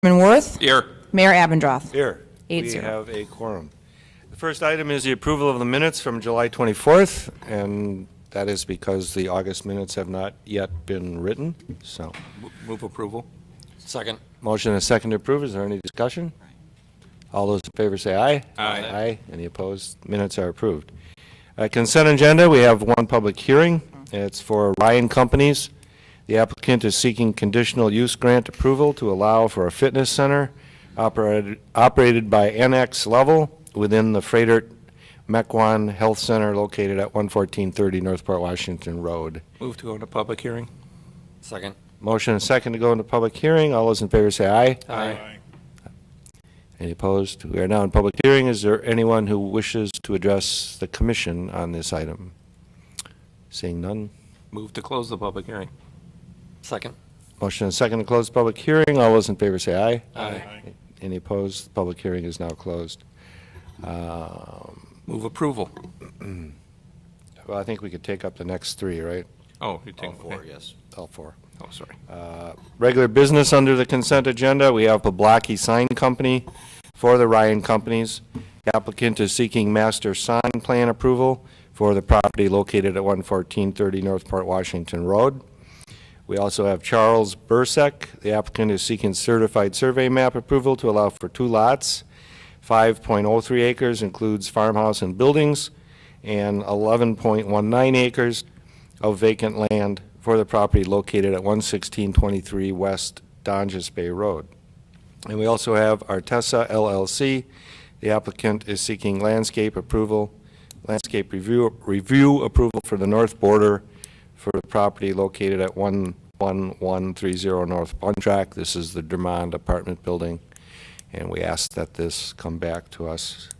Chairman Worth. Here. Mayor Abendroth. Here. 8-0. We have a quorum. The first item is the approval of the minutes from July 24th, and that is because the August minutes have not yet been written, so. Move approval. Second. Motion and a second to approve. Is there any discussion? All those in favor say aye. Aye. Aye. Any opposed? Minutes are approved. Consent agenda, we have one public hearing. It's for Ryan Companies. The applicant is seeking conditional use grant approval to allow for a fitness center operated by NX Level within the Freighter Mequon Health Center located at 11430 Northport Washington Road. Move to go into public hearing. Second. Motion and second to go into public hearing. All those in favor say aye. Aye. Any opposed? We are now in public hearing. Is there anyone who wishes to address the commission on this item? Seeing none. Move to close the public hearing. Second. Motion and second to close the public hearing. All those in favor say aye. Aye. Any opposed? The public hearing is now closed. Move approval. Well, I think we could take up the next three, right? Oh, you take All four, yes. All four. Oh, sorry. Regular business under the consent agenda, we have Poblacki Sign Company for the Ryan Companies. The applicant is seeking master sign plan approval for the property located at 11430 Northport Washington Road. We also have Charles Bursek. The applicant is seeking certified survey map approval to allow for 2 lots. 5.03 acres includes farmhouse and buildings, and 11.19 acres of vacant land for the property located at 11623 West Donges Bay Road. And we also have Artesa LLC. The applicant is seeking landscape approval, landscape review approval for the north border for the property located at 11130 North Bun Track. This is the Dermond apartment building, and we ask that this come back to us.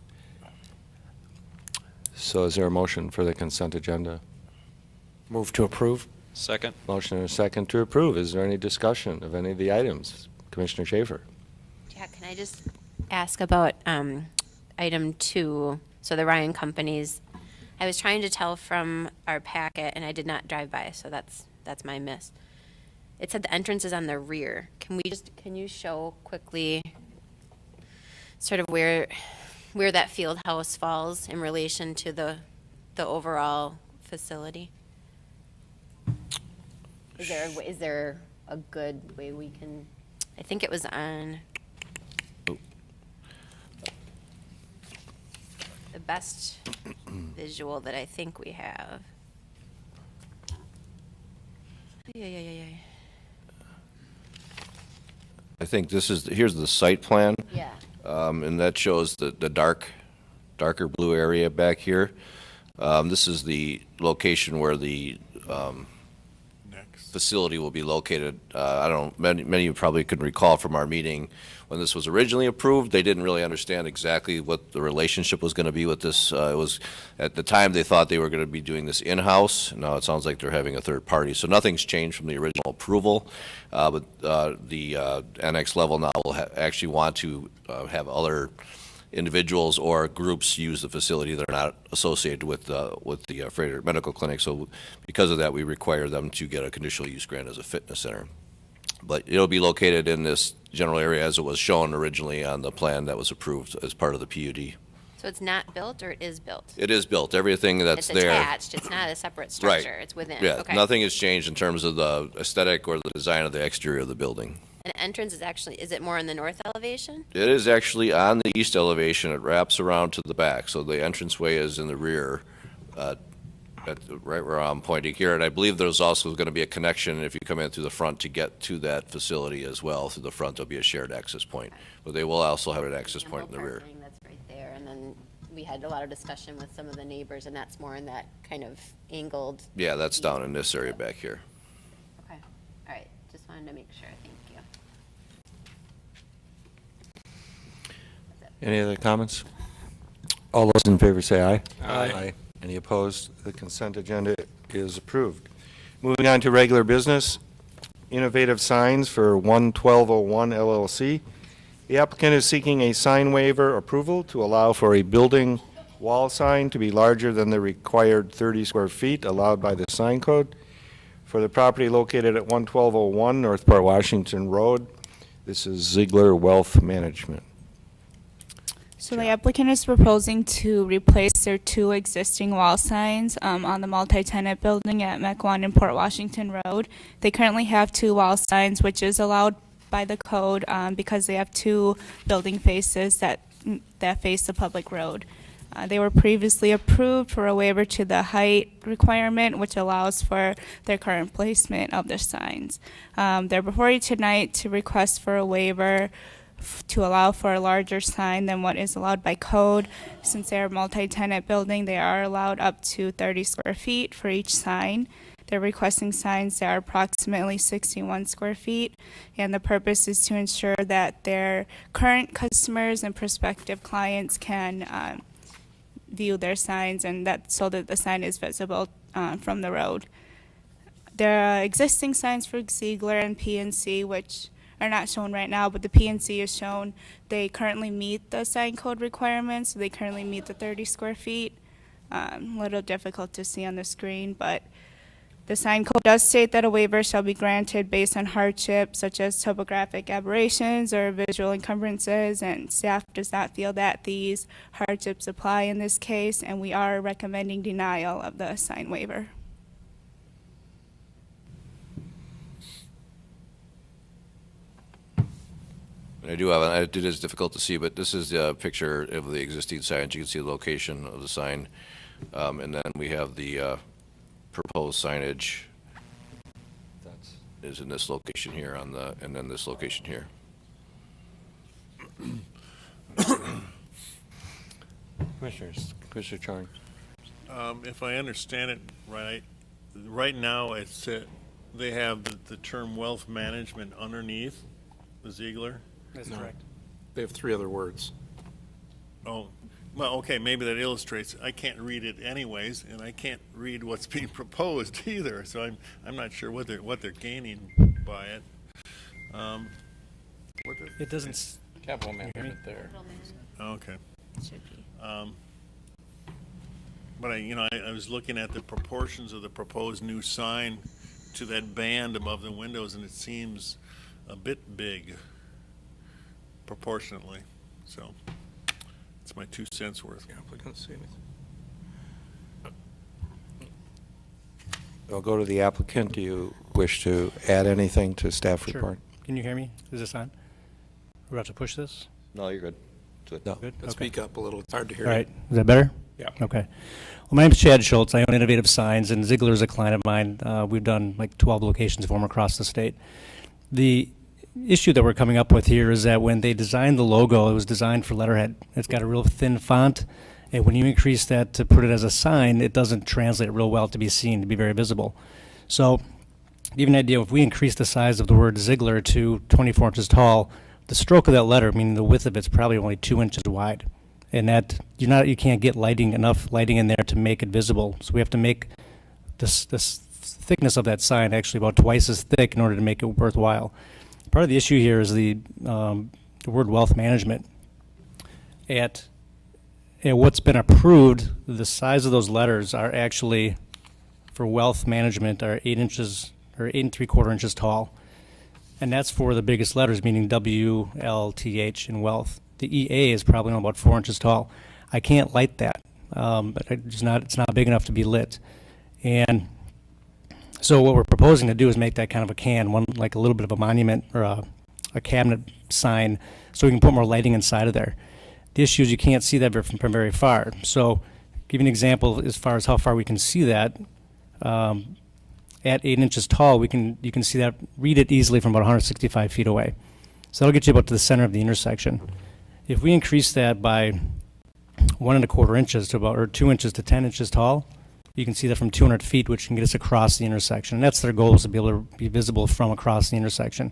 So is there a motion for the consent agenda? Move to approve. Second. Motion and a second to approve. Is there any discussion of any of the items? Commissioner Schaefer. Yeah, can I just ask about item 2, so the Ryan Companies? I was trying to tell from our packet, and I did not drive by, so that's my miss. It said the entrance is on the rear. Can you show quickly sort of where that field house falls in relation to the overall facility? Is there a good way we can, I think it was on the best visual that I think we have. Yeah. I think here's the site plan, Yeah. and that shows the darker blue area back here. This is the location where the facility will be located. I don't know, many of you probably can recall from our meeting when this was originally approved, they didn't really understand exactly what the relationship was going to be with this. It was, at the time, they thought they were going to be doing this in-house. Now it sounds like they're having a third party. So nothing's changed from the original approval, but the NX Level now will actually want to have other individuals or groups use the facility that are not associated with the Freighter Medical Clinic. So because of that, we require them to get a conditional use grant as a fitness center. But it'll be located in this general area as it was shown originally on the plan that was approved as part of the PUD. So it's not built, or it is built? It is built. Everything that's It's there. attached. It's not a separate structure. It's within. Yeah, Okay. nothing has changed in terms of the aesthetic or the design of the exterior of the building. And entrance is it more in the north elevation? It is actually on the east elevation. It wraps around to the back, so the entranceway is in the rear, right where I'm pointing here. And I believe there's also going to be a connection if you come in through the front to get to that facility as well. Through the front, there'll be a shared access point, but they will also have an access point in the rear. Parking, that's right there. And then we had a lot of discussion with some of the neighbors, and that's more in that kind of angled. Yeah, that's down in this area back here. Okay. All right. Just wanted to make sure. Thank you. Any other comments? All those in favor say aye. Aye. Any opposed? The consent agenda is approved. Moving on to regular business, innovative signs for 11201 LLC. The applicant is seeking a sign waiver approval to allow for a building wall sign to be larger than the required 30 square feet allowed by the sign code for the property located at 11201 Northport Washington Road. This is Ziegler Wealth Management. So the applicant is proposing to replace their two existing wall signs on the multi-tenant building at Mequon and Port Washington Road. They currently have two wall signs, which is allowed by the code because they have two building faces that face the public road. They were previously approved for a waiver to the height requirement, which allows for their current placement of their signs. They're before you tonight to request for a waiver to allow for a larger sign than what is allowed by code. Since they're a multi-tenant building, they are allowed up to 30 square feet for each sign. They're requesting signs that are approximately 61 square feet, and the purpose is to ensure that their current customers and prospective clients can view their signs, and that so that the sign is visible from the road. There are existing signs for Ziegler and PNC, which are not shown right now, but the PNC is shown. They currently meet the sign code requirements, so they currently meet the 30 square feet. A little difficult to see on the screen, but the sign code does state that a waiver shall be granted based on hardship, such as topographic aberrations or visual encumbrances, and staff does not feel that these hardships apply in this case, and we are recommending denial of the sign waiver. I do have, it is difficult to see, but this is the picture of the existing signs. You can see the location of the sign. And then we have the proposed signage is in this location here and then this location here. Commissioners, Commissioner Chong. If I understand it right now they have the term wealth management underneath the Ziegler. That's correct. They have three other words. Oh, well, okay, maybe that illustrates. I can't read it anyways, and I can't read what's being proposed either. So I'm not sure what they're gaining by it. It doesn't. Capital management there. Okay. Should be. But I was looking at the proportions of the proposed new sign to that band above the windows, and it seems a bit big proportionately. So it's my 2 cents worth. The applicant see anything? I'll go to the applicant. Do you wish to add anything to staff Sure. report? Can you hear me? Is this on? We're about to push this? No, you're good. Good. No. Good? Let's Okay. speak up a little. It's hard to hear. All right. Is that better? Yeah. Okay. Well, my name's Chad Schultz. I own Innovative Signs, and Ziegler is a client of mine. We've done like 12 locations for them across the state. The issue that we're coming up with here is that when they designed the logo, it was designed for letterhead. It's got a real thin font, and when you increase that to put it as a sign, it doesn't translate real well to be seen, to be very visible. So, to give you an idea, if we increase the size of the word Ziegler to 24 inches tall, the stroke of that letter, meaning the width of it's probably only 2 inches wide, and that you can't get enough lighting in there to make it visible. So we have to make this thickness of that sign actually about twice as thick in order to make it worthwhile. Part of the issue here is the word wealth management. At what's been approved, the size of those letters are actually for wealth management are 8 inches or 8 3/4 inches tall. And that's for the biggest letters, meaning WLTH in wealth. The EA is probably only about 4 inches tall. I can't light that. But it's not big enough to be lit. And so what we're proposing to do is make that kind of a one like a little bit of a monument or a cabinet sign, so we can put more lighting inside of there. The issue is you can't see that from very far. So, give you an example as far as how far we can see that. At 8 inches tall, you can see that, read it easily from about 165 feet away. So that'll get you about to the center of the intersection. If we increase that by 1 1/4 inches to or 2 inches to 10 inches tall, you can see that from 200 feet, which can get us across the intersection. And that's their goal, is to be able to be visible from across the intersection.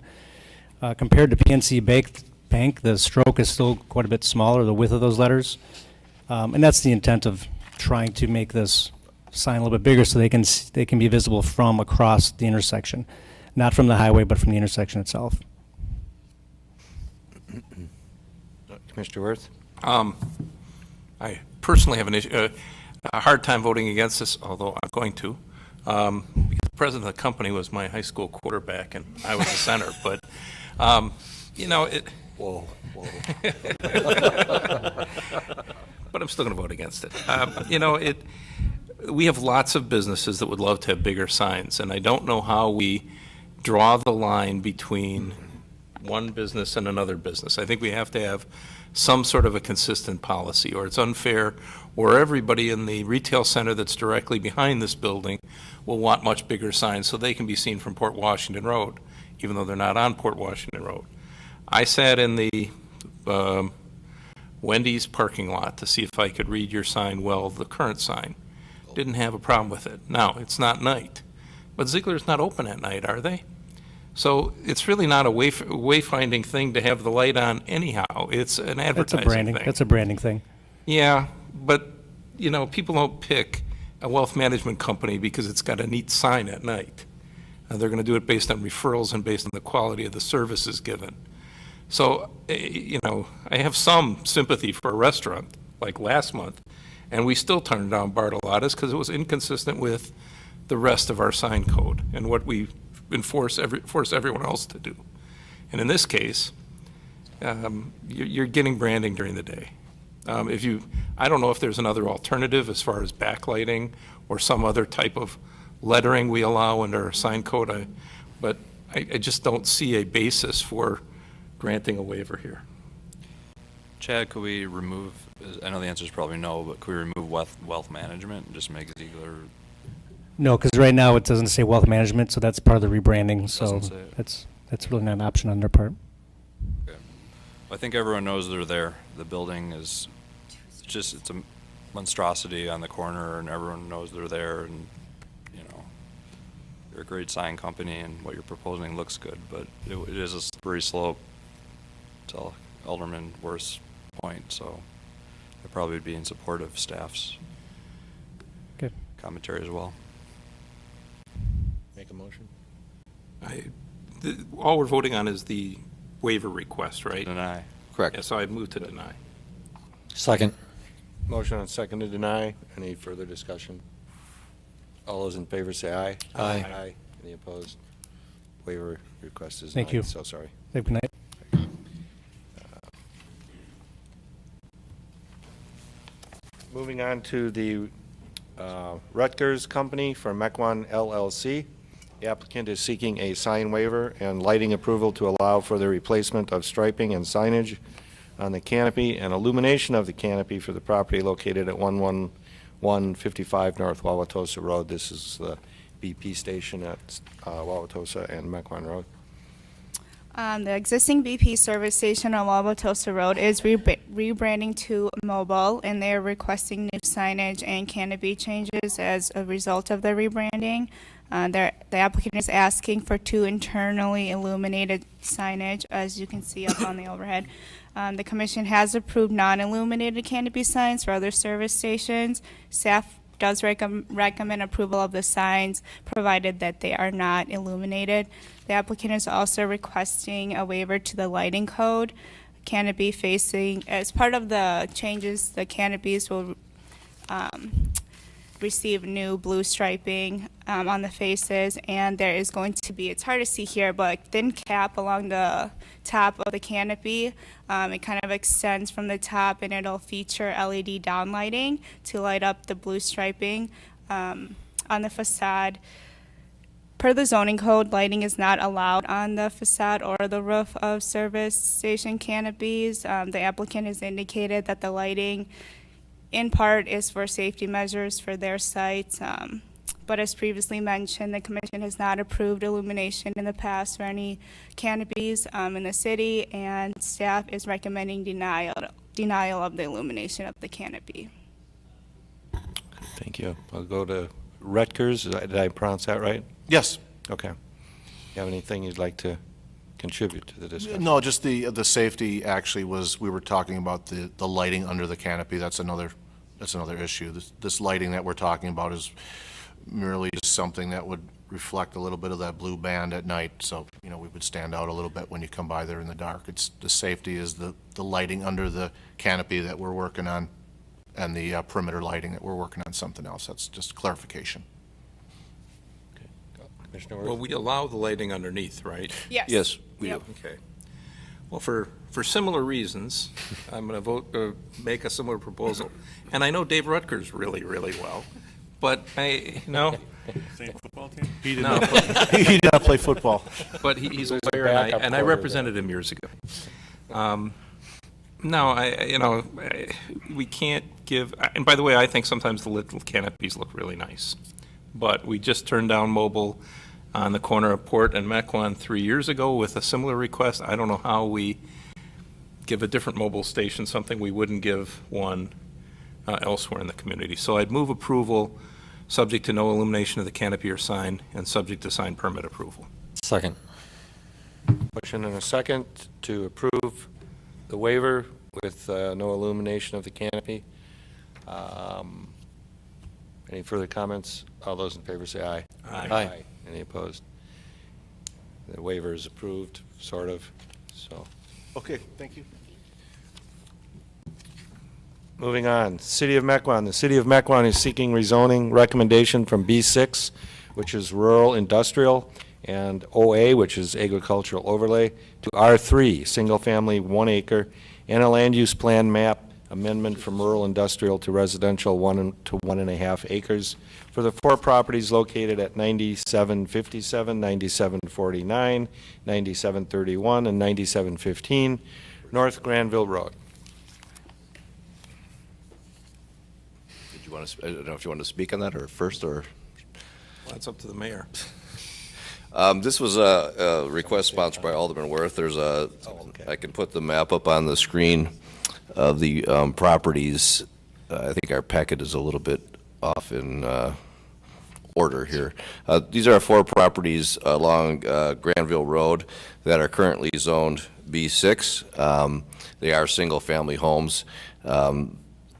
Compared to PNC Bank, the stroke is still quite a bit smaller, the width of those letters. And that's the intent of trying to make this sign a little bit bigger so they can be visible from across the intersection, not from the highway, but from the intersection itself. Commissioner Worth? I personally have a hard time voting against this, although I'm going to. Because the president of the company was my high school quarterback, and I was the center. But You know, it, Whoa, whoa. but I'm still going to vote against it. You know, we have lots of businesses that would love to have bigger signs, and I don't know how we draw the line between one business and another business. I think we have to have some sort of a consistent policy, or it's unfair, or everybody in the retail center that's directly behind this building will want much bigger signs so they can be seen from Port Washington Road, even though they're not on Port Washington Road. I sat in the Wendy's parking lot to see if I could read your sign well, the current sign. Didn't have a problem with it. Now, it's not night, but Ziegler's not open at night, are they? So it's really not a wayfinding thing to have the light on anyhow. It's an That's a advertising branding, thing. that's a branding thing. Yeah, but, you know, people don't pick a wealth management company because it's got a neat sign at night. They're going to do it based on referrals and based on the quality of the services given. So, you know, I have some sympathy for a restaurant, like last month, and we still turned down Bartolotta's because it was inconsistent with the rest of our sign code and what we force everyone else to do. And in this case, you're getting branding during the day. I don't know if there's another alternative as far as backlighting or some other type of lettering we allow under our sign code, but I just don't see a basis for granting a waiver here. Chad, could we remove, I know the answer is probably no, but could we remove wealth management and just make Ziegler? No, because right now it doesn't say wealth management, so that's part of the rebranding, so Doesn't say it. that's really not an option on their part. Okay. I think everyone knows they're there. The building is just, it's a monstrosity on the corner, and everyone knows they're there, and, you know, you're a great sign company, and what you're proposing looks good, but it is a slippery slope to Alderman Worth's point, so I probably would be in support of staff's Okay. commentary as well. Make a motion? All we're voting on is the waiver request, right? Deny. Correct. Yeah, so I'd move to deny. Second. Motion and second to deny. Any further discussion? All those in favor say aye. Aye. Aye. Any opposed? Waiver request is Thank denied. you. So sorry. Good night. Moving on to the Rutgers Company for Mequon LLC. The applicant is seeking a sign waiver and lighting approval to allow for the replacement of striping and signage on the canopy and illumination of the canopy for the property located at 11155 North Wauwatosa Road. This is the BP station at Wauwatosa and Mequon Road. The existing BP service station on Wauwatosa Road is rebranding to mobile, and they are requesting new signage and canopy changes as a result of the rebranding. The applicant is asking for 2 internally illuminated signage, as you can see up on the overhead. The commission has approved non-illuminated canopy signs for other service stations. Staff does recommend approval of the signs, provided that they are not illuminated. The applicant is also requesting a waiver to the lighting code. Canopy facing, as part of the changes, the canopies will receive new blue striping on the faces, and there is going to be, it's hard to see here, but thin cap along the top of the canopy. It kind of extends from the top, and it'll feature LED downlighting to light up the blue striping on the facade. Per the zoning code, lighting is not allowed on the facade or the roof of service station canopies. The applicant has indicated that the lighting in part is for safety measures for their sites, but as previously mentioned, the commission has not approved illumination in the past for any canopies in the city, and staff is recommending denial of the illumination of the canopy. Thank you. I'll go to Rutgers. Did I pronounce that right? Yes. Okay. You have anything you'd like to contribute to the discussion? No, just the safety actually was, we were talking about the lighting under the canopy. That's another issue. This lighting that we're talking about is merely just something that would reflect a little bit of that blue band at night. So, you know, we would stand out a little bit when you come by there in the dark. It's, the safety is the lighting under the canopy that we're working on, and the perimeter lighting that we're working on something else. That's just clarification. Commissioner Well, Worth? we allow the lighting underneath, right? Yes, we do. Okay. Well, for similar reasons, I'm going to vote, make a similar proposal. And I know Dave Rutgers really, really well, but Same football team? He did no, he did not play football. but he's a There's a lawyer, backup and I quarterback. represented him years ago. No, we can't give, and by the way, I think sometimes the little canopies look really nice. But we just turned down mobile on the corner of Port and Mequon 3 years ago with a similar request. I don't know how we give a different mobile station something we wouldn't give one elsewhere in the community. So I'd move approval, subject to no illumination of the canopy or sign, and subject to sign permit approval. Second. Motion and a second to approve the waiver with no illumination of the canopy. Any further comments? All those in favor say aye. Aye. Any opposed? The waiver is approved, sort of, so. Okay, thank you. Moving on, City of Mequon. The City of Mequon is seeking rezoning recommendation from B6, which is rural industrial, and OA, which is agricultural overlay, to R3, single-family, 1 acre, and a land use plan map amendment from rural industrial to residential 1 to 1.5 acres for the 4 properties located at 9757, 9749, 9731, and 9715 North Granville Road. Did you want to, I don't know if you want to speak on that or first or? Well, that's up to the mayor. This was a request sponsored by Alderman Worth. There's I can put the map up on the screen of the properties. I think our packet is a little bit off in order here. These are 4 properties along Granville Road that are currently zoned B6. They are single-family homes.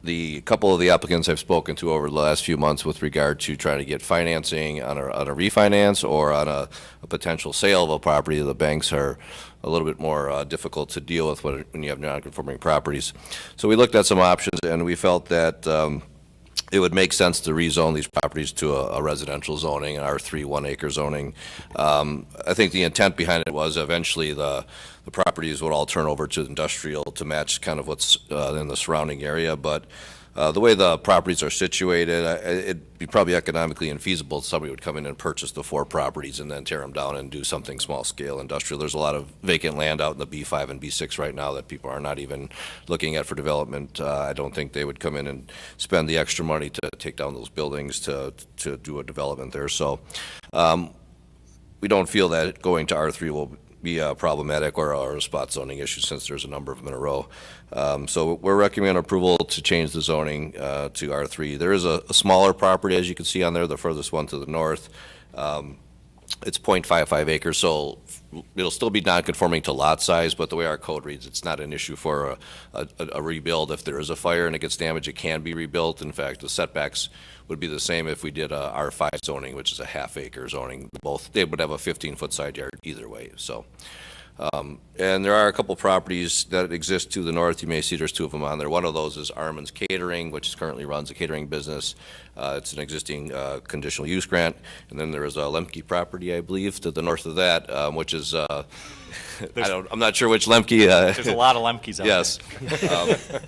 The couple of the applicants I've spoken to over the last few months with regard to trying to get financing on a refinance or on a potential sale of a property, the banks are a little bit more difficult to deal with when you have non-conforming properties. So we looked at some options, and we felt that it would make sense to rezone these properties to a residential zoning, an R3 1-acre zoning. I think the intent behind it was eventually the properties would all turn over to industrial to match kind of what's in the surrounding area. But the way the properties are situated, it'd be probably economically infeasible if somebody would come in and purchase the 4 properties and then tear them down and do something small-scale industrial. There's a lot of vacant land out in the B5 and B6 right now that people are not even looking at for development. I don't think they would come in and spend the extra money to take down those buildings to do a development there. So we don't feel that going to R3 will be problematic or a spot zoning issue since there's a number of them in a row. So we're recommending approval to change the zoning to R3. There is a smaller property, as you can see on there, the furthest one to the north. It's 0.55 acres, so it'll still be non-conforming to lot size, but the way our code reads, it's not an issue for a rebuild. If there is a fire and it gets damaged, it can be rebuilt. In fact, the setbacks would be the same if we did a R5 zoning, which is a half-acre zoning. They would have a 15-foot side yard either way. So, and there are a couple properties that exist to the north. You may see there's 2 of them on there. One of those is Armin's Catering, which currently runs a catering business. It's an existing conditional use grant. And then there is a Lemke property, I believe, to the north of that, which is I'm not sure which Lemke. There's a lot of Lemkes out there. Yes.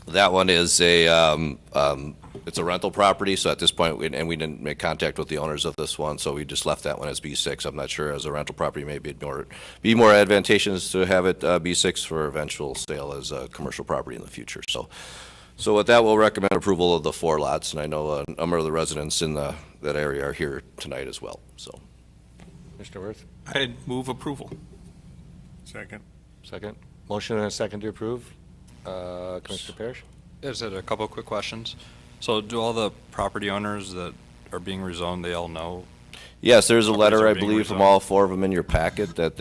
That one is it's a rental property, so at this point, we didn't make contact with the owners of this one, so we just left that one as B6. I'm not sure, as a rental property, maybe it'd be more advantageous to have it B6 for eventual sale as a commercial property in the future. So with that, we'll recommend approval of the 4 lots, and I know a number of the residents in that area are here tonight as well, so. Mr. Worth? I'd move approval. Second. Second. Motion and a second to approve. Commissioner Parrish? Is it a couple quick questions? So do all the property owners that are being rezoned, they all know? Yes, there's a letter, Properties I are being believe, from rezoned. all 4 of them in your packet that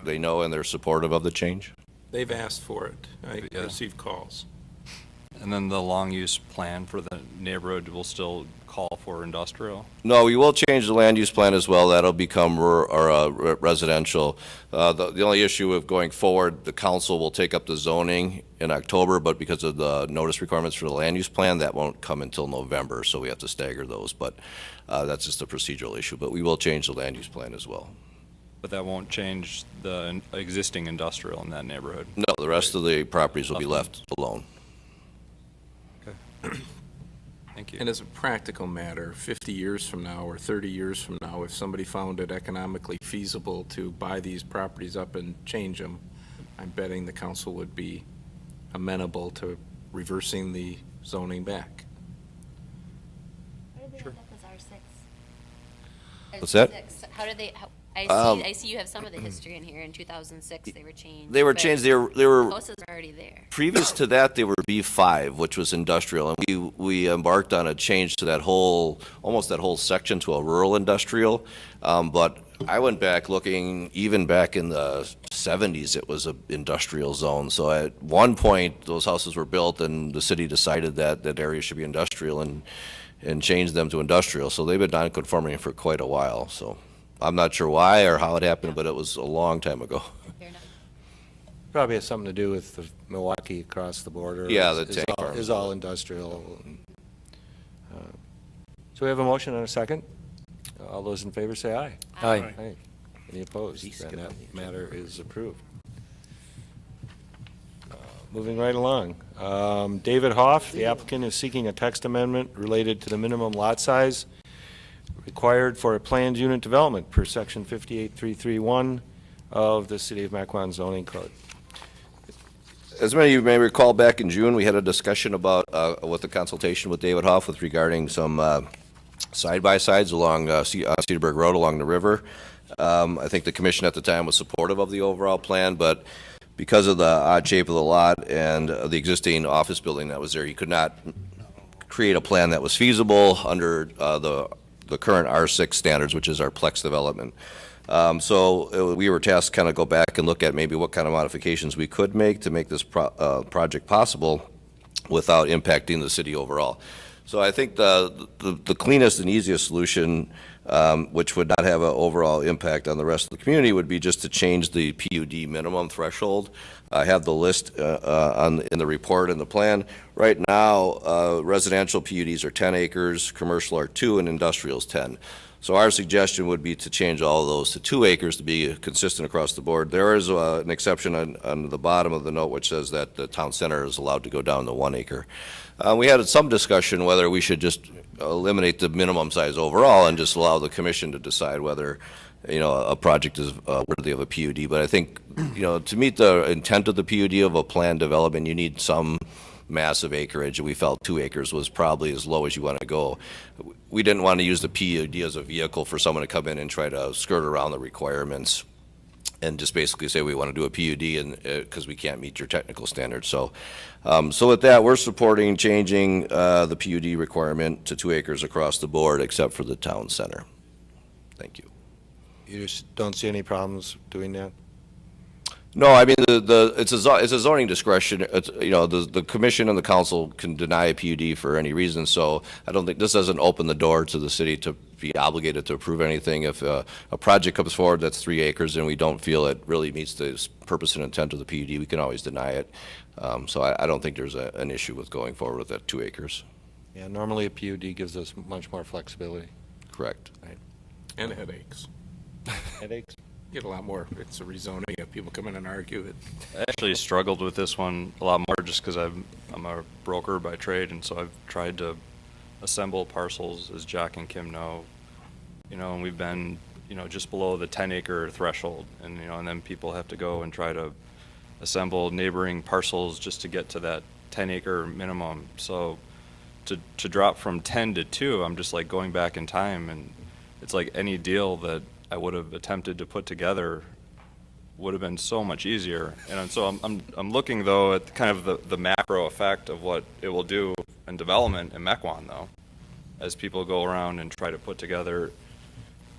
they know and they're supportive of the change. They've asked for it. I Yeah. received calls. And then the long use plan for the neighborhood will still call for industrial? No, we will change the land use plan as well. That'll become residential. The only issue of going forward, the council will take up the zoning in October, but because of the notice requirements for the land use plan, that won't come until November, so we have to stagger those. But that's just a procedural issue. But we will change the land use plan as well. But that won't change the existing industrial in that neighborhood. No, the rest of the properties will be left alone. Okay. Thank you. And as a practical matter, 50 years from now or 30 years from now, if somebody found it economically feasible to buy these properties up and change them, I'm betting the council would be amenable to reversing the zoning back. What's that? How did they, I see you have some of the history in here. In 2006, they were changed. They were but changed, they were houses were already there. previous to that, they were B5, which was industrial, and we embarked on a change to that whole, almost that whole section to a rural industrial. But I went back looking, even back in the 70s, it was an industrial zone. So at one point, those houses were built, and the city decided that that area should be industrial and changed them to industrial. So they've been non-conforming for quite a while. So I'm not sure why or how it happened, but it was a long time ago. Fair enough. Probably has something to do with the Milwaukee across the border. Yeah, is- the is tank all- farm. Is all industrial. So we have a motion and a second. All those in favor say aye. Aye. Aye. Any opposed? Then that matter is approved. Moving right along. David Hoff, the applicant, is seeking a text amendment related to the minimum lot size required for a planned unit development per section 58331 of the City of Mequon zoning code. As many of you may recall, back in June, we had a discussion about, with the consultation with David Hoff with regarding some side-by-sides along Cedarburg Road along the river. I think the commission at the time was supportive of the overall plan, but because of the odd shape of the lot and the existing office building that was there, you could not create a plan that was feasible under the current R6 standards, which is our Plex development. We were tasked to kind of go back and look at maybe what kind of modifications we could make to make this project possible without impacting the city overall. So I think the cleanest and easiest solution, which would not have an overall impact on the rest of the community, would be just to change the PUD minimum threshold. I have the list in the report and the plan. Right now, residential PUDs are 10 acres, commercial are 2, and industrial is 10. So our suggestion would be to change all of those to 2 acres to be consistent across the board. There is an exception on the bottom of the note which says that the town center is allowed to go down to 1 acre. We had some discussion whether we should just eliminate the minimum size overall and just allow the commission to decide whether, a project is worthy of a PUD. But I think, to meet the intent of the PUD of a planned development, you need some massive acreage, and we felt 2 acres was probably as low as you want to go. We didn't want to use the PUD as a vehicle for someone to come in and try to skirt around the requirements and just basically say we want to do a PUD and because we can't meet your technical standards. So with that, we're supporting changing the PUD requirement to 2 acres across the board except for the town center. Thank you. You just don't see any problems doing that? No, I mean, it's a zoning discretion. It's, the commission and the council can deny a PUD for any reason, so I don't think, this doesn't open the door to the city to be obligated to approve anything. If a project comes forward that's 3 acres and we don't feel it really meets the purpose and intent of the PUD, we can always deny it. So I don't think there's an issue with going forward with that 2 acres. Yeah, normally a PUD gives us much more flexibility. Correct. And headaches. Headaches? Get a lot more. It's a rezoning. If people come in and argue it. I actually struggled with this one a lot more just because I'm a broker by trade, and so I've tried to assemble parcels, as Jack and Kim know, and we've been, just below the 10-acre threshold, and and then people have to go and try to assemble neighboring parcels just to get to that 10-acre minimum. So to drop from 10 to 2, I'm just like going back in time, and it's like any deal that I would have attempted to put together would have been so much easier. And so I'm looking though at kind of the macro effect of what it will do in development in Mequon though, as people go around and try to put together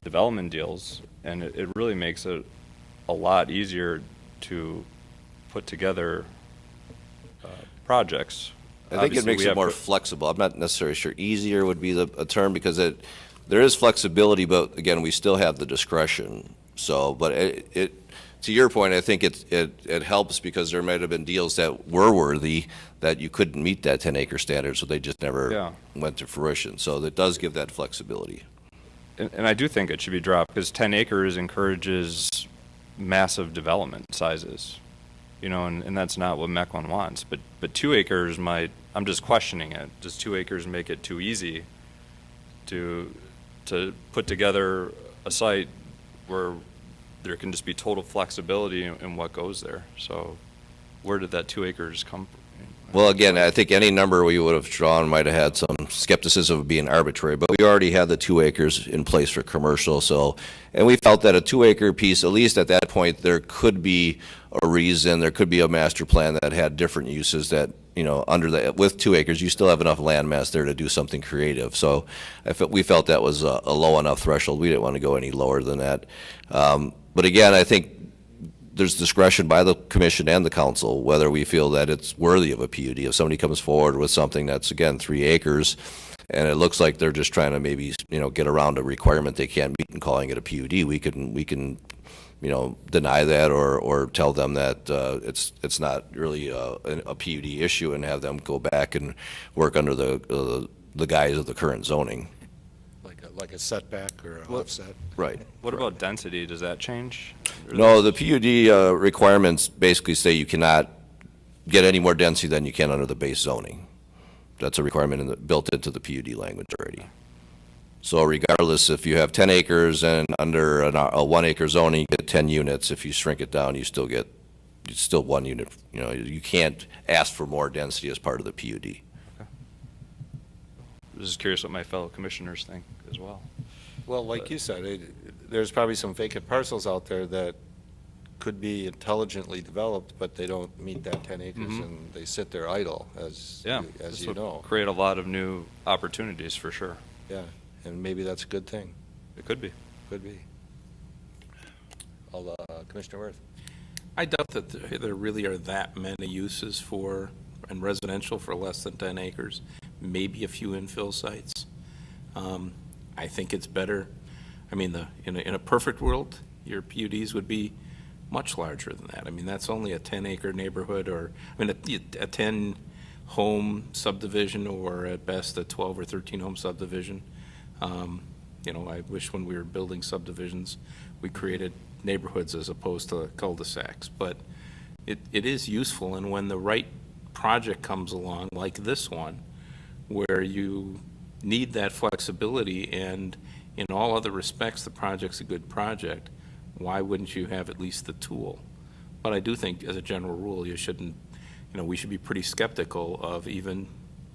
development deals, and it really makes it a lot easier to put together projects. I think Obviously, it makes we it have more to- flexible. I'm not necessarily sure easier would be a term because there is flexibility, but again, we still have the discretion. So, but it to your point, I think it helps because there might have been deals that were worthy that you couldn't meet that 10-acre standard, so they just never went to fruition. So that does give that flexibility. and I do think it should be dropped, because 10 acres encourages massive development sizes, you know, and that's not what Mequon wants. But 2 acres might, I'm just questioning it. Does 2 acres make it too easy to put together a site where there can just be total flexibility in what goes there? So where did that 2 acres come from? Well, again, I think any number we would have drawn might have had some skepticism of being arbitrary, but we already had the 2 acres in place for commercial, so, and we felt that a 2-acre piece, at least at that point, there could be a reason, there could be a master plan that had different uses that, you know, under the, with 2 acres, you still have enough land mass there to do something creative. So we felt that was a low enough threshold. We didn't want to go any lower than that. But again, I think there's discretion by the commission and the council whether we feel that it's worthy of a PUD. If somebody comes forward with something that's, again, 3 acres, and it looks like they're just trying to maybe, you know, get around a requirement they can't meet and calling it a PUD, we can, you know, deny that or tell them that it's not really a PUD issue and have them go back and work under the guise of the current zoning. Like a setback or a offset? Right. What about density? Does that change? No, the PUD requirements basically say you cannot get any more density than you can under the base zoning. That's a requirement built into the PUD language already. So regardless, if you have 10 acres and under a 1-acre zoning, you get 10 units. If you shrink it down, you still get, it's still 1 unit. You know, you can't ask for more density as part of the PUD. I'm just curious what my fellow commissioners think as well. Well, like you said, there's probably some vacant parcels out there that could be intelligently developed, but they don't meet that 10 acres, and they sit there idle, as This you would know. create a lot of new opportunities for sure. Yeah, and maybe that's a good thing. It could be. Could be. Commissioner Worth. I doubt that there really are that many uses for, and residential for less than 10 acres, maybe a few infill sites. I think it's better, I mean, in a perfect world, your PUDs would be much larger than that. I mean, that's only a 10-acre neighborhood, or, I mean, a 10-home subdivision, or at best a 12 or 13-home subdivision. You know, I wish when we were building subdivisions, we created neighborhoods as opposed to cul-de-sacs. But it is useful, and when the right project comes along, like this one, where you need that flexibility, and in all other respects, the project's a good project, why wouldn't you have at least the tool? But I do think, as a general rule, you shouldn't, you know, we should be pretty skeptical of even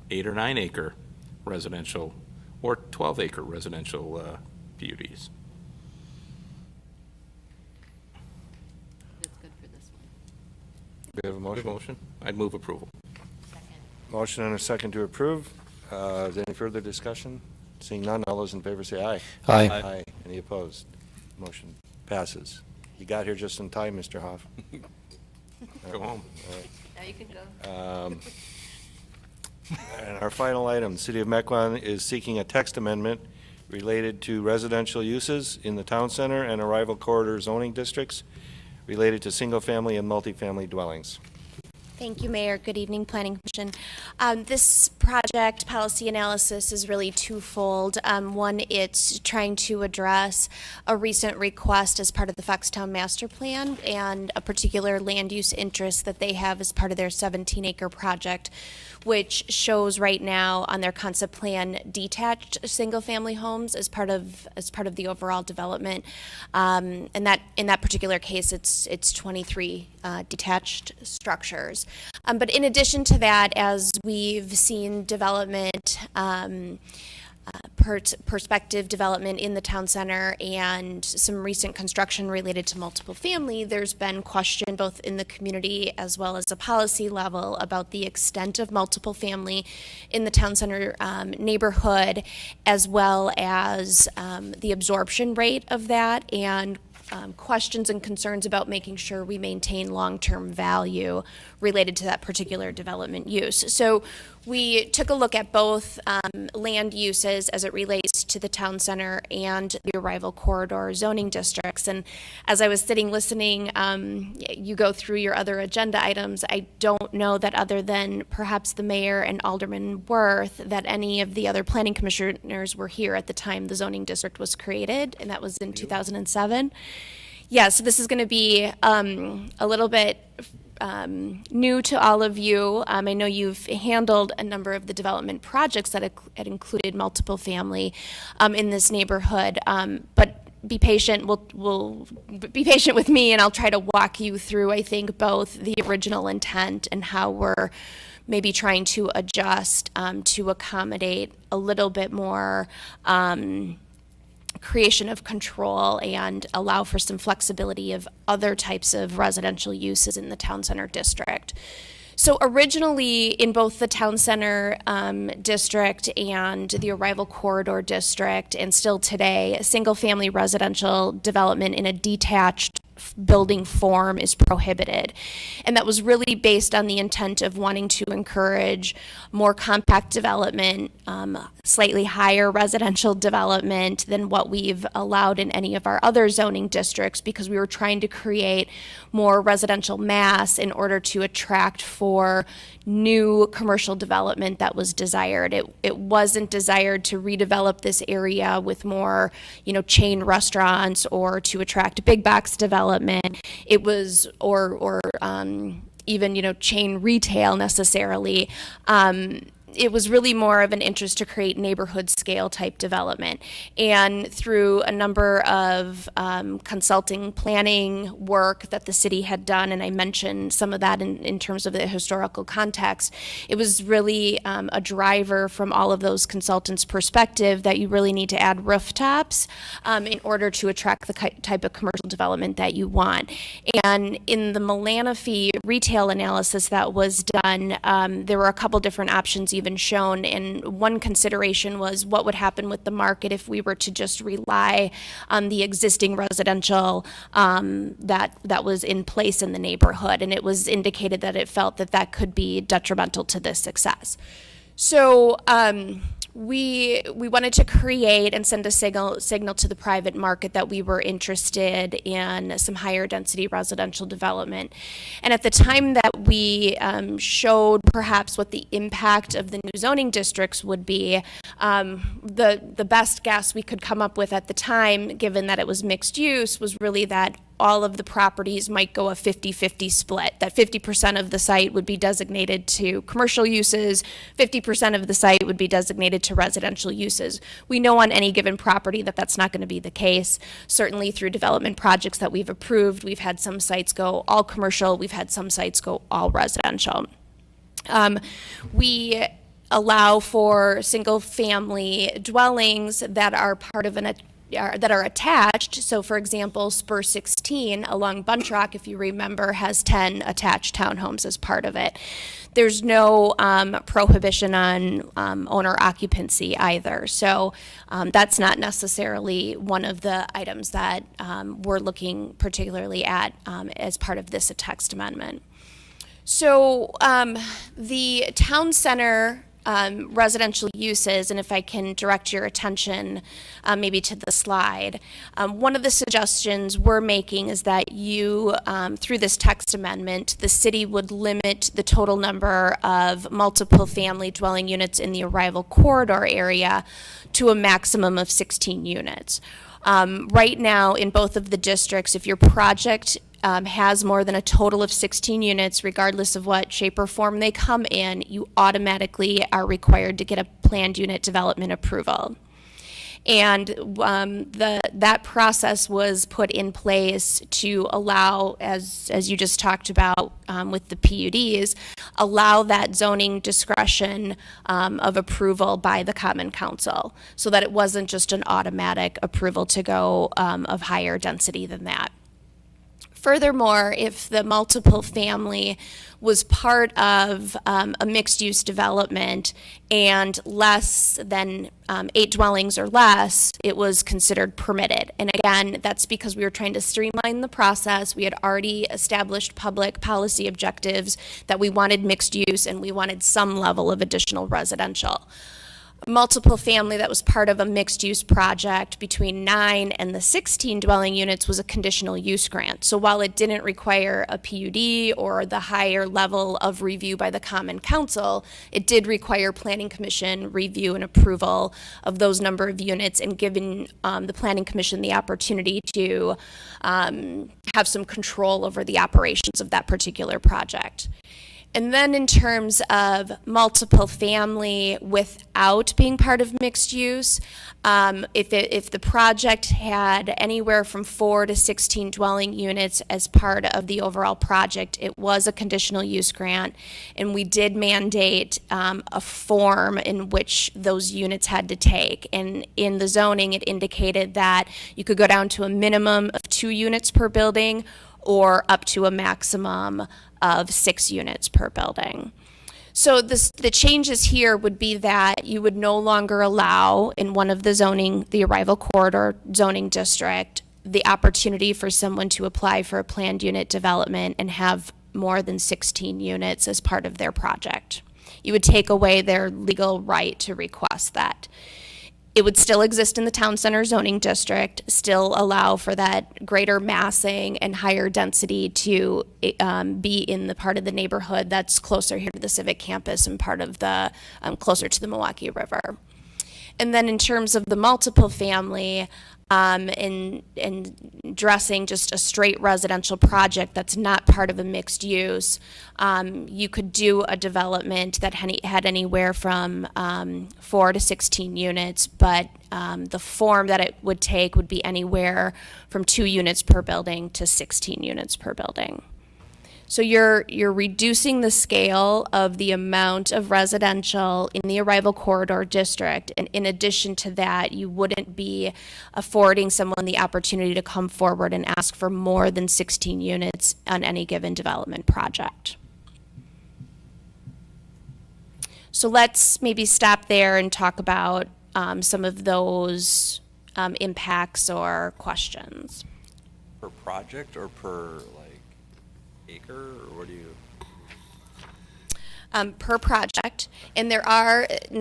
8 or 9 acre residential or 12-acre residential PUDs. That's good for this one. We have a motion? I'd move approval. Motion and a second to approve. Is there any further discussion? Seeing none, all those in favor say aye. Aye. Aye. Any opposed? Motion passes. You got here just in time, Mr. Hoff. Go home. Now you can go. And our final item, City of Mequon is seeking a text amendment related to residential uses in the town center and arrival corridor zoning districts related to single-family and multifamily dwellings. Thank you, Mayor. Good evening, Planning Commission. This project policy analysis is really twofold. One, it's trying to address a recent request as part of the Foxtown Master Plan and a particular land use interest that they have as part of their 17-acre project, which shows right now on their concept plan detached single-family homes as part of the overall development. And that in that particular case, it's 23 detached structures. But in addition to that, as we've seen development, perspective development in the town center and some recent construction related to multiple family, there's been question both in the community as well as a policy level about the extent of multiple family in the town center neighborhood, as well as the absorption rate of that, and questions and concerns about making sure we maintain long-term value related to that particular development use. So we took a look at both land uses as it relates to the town center and the arrival corridor zoning districts. And as I was sitting listening, you go through your other agenda items, I don't know that other than perhaps the mayor and Alderman Worth, that any of the other planning commissioners were here at the time the zoning district was created, and that was in 2007. Yeah, so this is going to be a little bit new to all of you. I know you've handled a number of the development projects that had included multiple family in this neighborhood, but be patient. We'll be patient with me, and I'll try to walk you through, I think, both the original intent and how we're maybe trying to adjust to accommodate a little bit more creation of control and allow for some flexibility of other types of residential uses in the town center district. So originally, in both the town center district and the arrival corridor district, and still today, a single-family residential development in a detached building form is prohibited. And that was really based on the intent of wanting to encourage more compact development, slightly higher residential development than what we've allowed in any of our other zoning districts, because we were trying to create more residential mass in order to attract for new commercial development that was desired. It wasn't desired to redevelop this area with more, chain restaurants or to attract big box development. It was, or even, chain retail necessarily. It was really more of an interest to create neighborhood scale type development. And through a number of consulting planning work that the city had done, and I mentioned some of that in terms of the historical context, it was really a driver from all of those consultants' perspective that you really need to add rooftops in order to attract the type of commercial development that you want. And in the Melanophy retail analysis that was done, there were a couple different options even shown, and one consideration was what would happen with the market if we were to just rely on the existing residential that was in place in the neighborhood, and it was indicated that it felt that could be detrimental to this success. So we wanted to create and send a signal to the private market that we were interested in some higher density residential development. And at the time that we showed perhaps what the impact of the new zoning districts would be, the best guess we could come up with at the time, given that it was mixed use, was really that all of the properties might go a 50-50 split, that 50% of the site would be designated to commercial uses, 50% of the site would be designated to residential uses. We know on any given property that that's not going to be the case. Certainly through development projects that we've approved, we've had some sites go all commercial, we've had some sites go all residential. We allow for single-family dwellings that are part of that are attached. So for example, Spur 16 along Bunch Rock, if you remember, has 10 attached townhomes as part of it. There's no prohibition on owner occupancy either. So that's not necessarily one of the items that we're looking particularly at as part of this text amendment. So the town center residential uses, and if I can direct your attention maybe to the slide, one of the suggestions we're making is that you, through this text amendment, the city would limit the total number of multiple family dwelling units in the arrival corridor area to a maximum of 16 units. Right now, in both of the districts, if your project has more than a total of 16 units, regardless of what shape or form they come in, you automatically are required to get a planned unit development approval. And that process was put in place to allow, as you just talked about with the PUDs, allow that zoning discretion of approval by the Common Council, so that it wasn't just an automatic approval to go of higher density than that. Furthermore, if the multiple family was part of a mixed-use development and less than 8 dwellings or less, it was considered permitted. And again, that's because we were trying to streamline the process. We had already established public policy objectives that we wanted mixed use and we wanted some level of additional residential. Multiple family that was part of a mixed-use project between 9 and the 16 dwelling units was a conditional use grant. So while it didn't require a PUD or the higher level of review by the Common Council, it did require Planning Commission review and approval of those number of units and giving the Planning Commission the opportunity to have some control over the operations of that particular project. And then in terms of multiple family without being part of mixed use, if the project had anywhere from 4 to 16 dwelling units as part of the overall project, it was a conditional use grant, and we did mandate a form in which those units had to take. And in the zoning, it indicated that you could go down to a minimum of 2 units per building or up to a maximum of 6 units per building. So the changes here would be that you would no longer allow in one of the arrival corridor zoning district, the opportunity for someone to apply for a planned unit development and have more than 16 units as part of their project. You would take away their legal right to request that. It would still exist in the town center zoning district, still allow for that greater massing and higher density to be in the part of the neighborhood that's closer here to the civic campus and part of the, closer to the Milwaukee River. And then in terms of the multiple family, in addressing just a straight residential project that's not part of a mixed use, you could do a development that had anywhere from 4 to 16 units, but the form that it would take would be anywhere from 2 units per building to 16 units per building. So you're reducing the scale of the amount of residential in the arrival corridor district, and in addition to that, you wouldn't be affording someone the opportunity to come forward and ask for more than 16 units on any given development project. So let's maybe stop there and talk about some of those impacts or questions. Per project or per acre, or what do you? Per project, and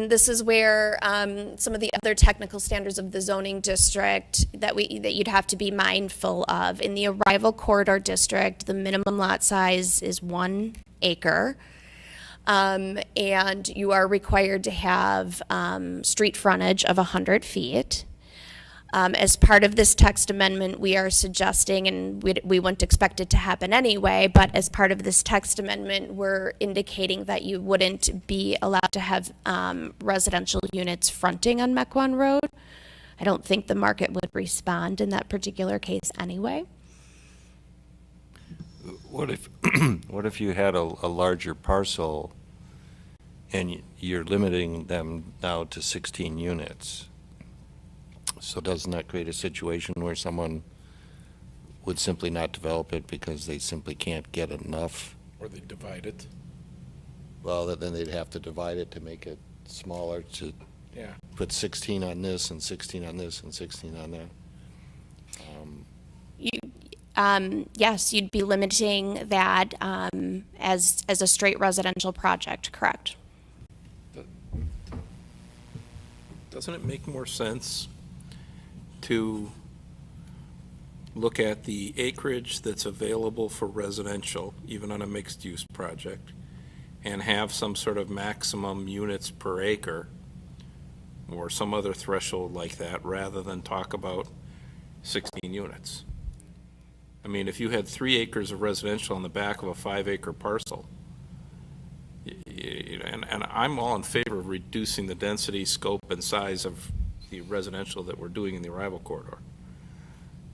this is where some of the other technical standards of the zoning district that you'd have to be mindful of. In the arrival corridor district, the minimum lot size is 1 acre. And you are required to have street frontage of 100 feet. As part of this text amendment, we are suggesting, and we wouldn't expect it to happen anyway, but as part of this text amendment, we're indicating that you wouldn't be allowed to have residential units fronting on Mequon Road. I don't think the market would respond in that particular case anyway. What if you had a larger parcel and you're limiting them now to 16 units? So doesn't that create a situation where someone would simply not develop it because they simply can't get enough? Or they divide it. Well, then they'd have to divide it to make it smaller, to put 16 on this and 16 on this and 16 on that. Yes, you'd be limiting that as a straight residential project, correct? Doesn't it make more sense to look at the acreage that's available for residential, even on a mixed-use project, and have some sort of maximum units per acre or some other threshold like that, rather than talk about 16 units? I mean, if you had 3 acres of residential on the back of a 5-acre parcel, and I'm all in favor of reducing the density, scope, and size of the residential that we're doing in the arrival corridor.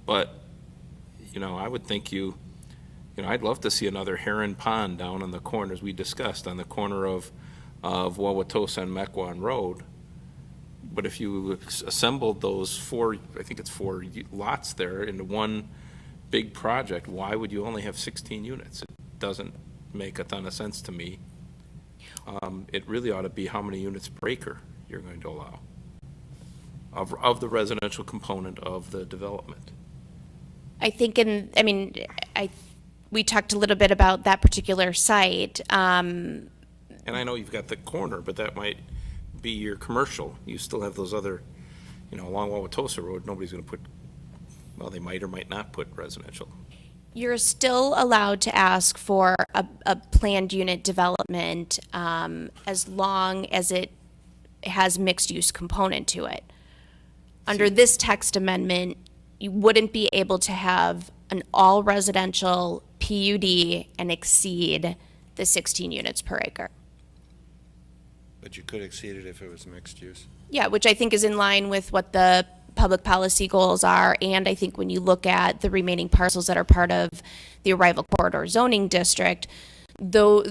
But, I would think I'd love to see another heron pond down on the corners we discussed, on the corner of Wauwatosa and Mequon Road. But if you assembled those 4 lots there into one big project, why would you only have 16 units? It doesn't make a ton of sense to me. It really ought to be how many units per acre you're going to allow of the residential component of the development. I think we talked a little bit about that particular site. And I know you've got the corner, but that might be your commercial. You still have those other, along Wauwatosa Road, nobody's going to put, well, they might or might not put residential. You're still allowed to ask for a planned unit development as long as it has mixed-use component to it. Under this text amendment, you wouldn't be able to have an all-residential PUD and exceed the 16 units per acre. But you could exceed it if it was mixed use. Yeah, which I think is in line with what the public policy goals are, and I think when you look at the remaining parcels that are part of the Arrival Corridor zoning district, though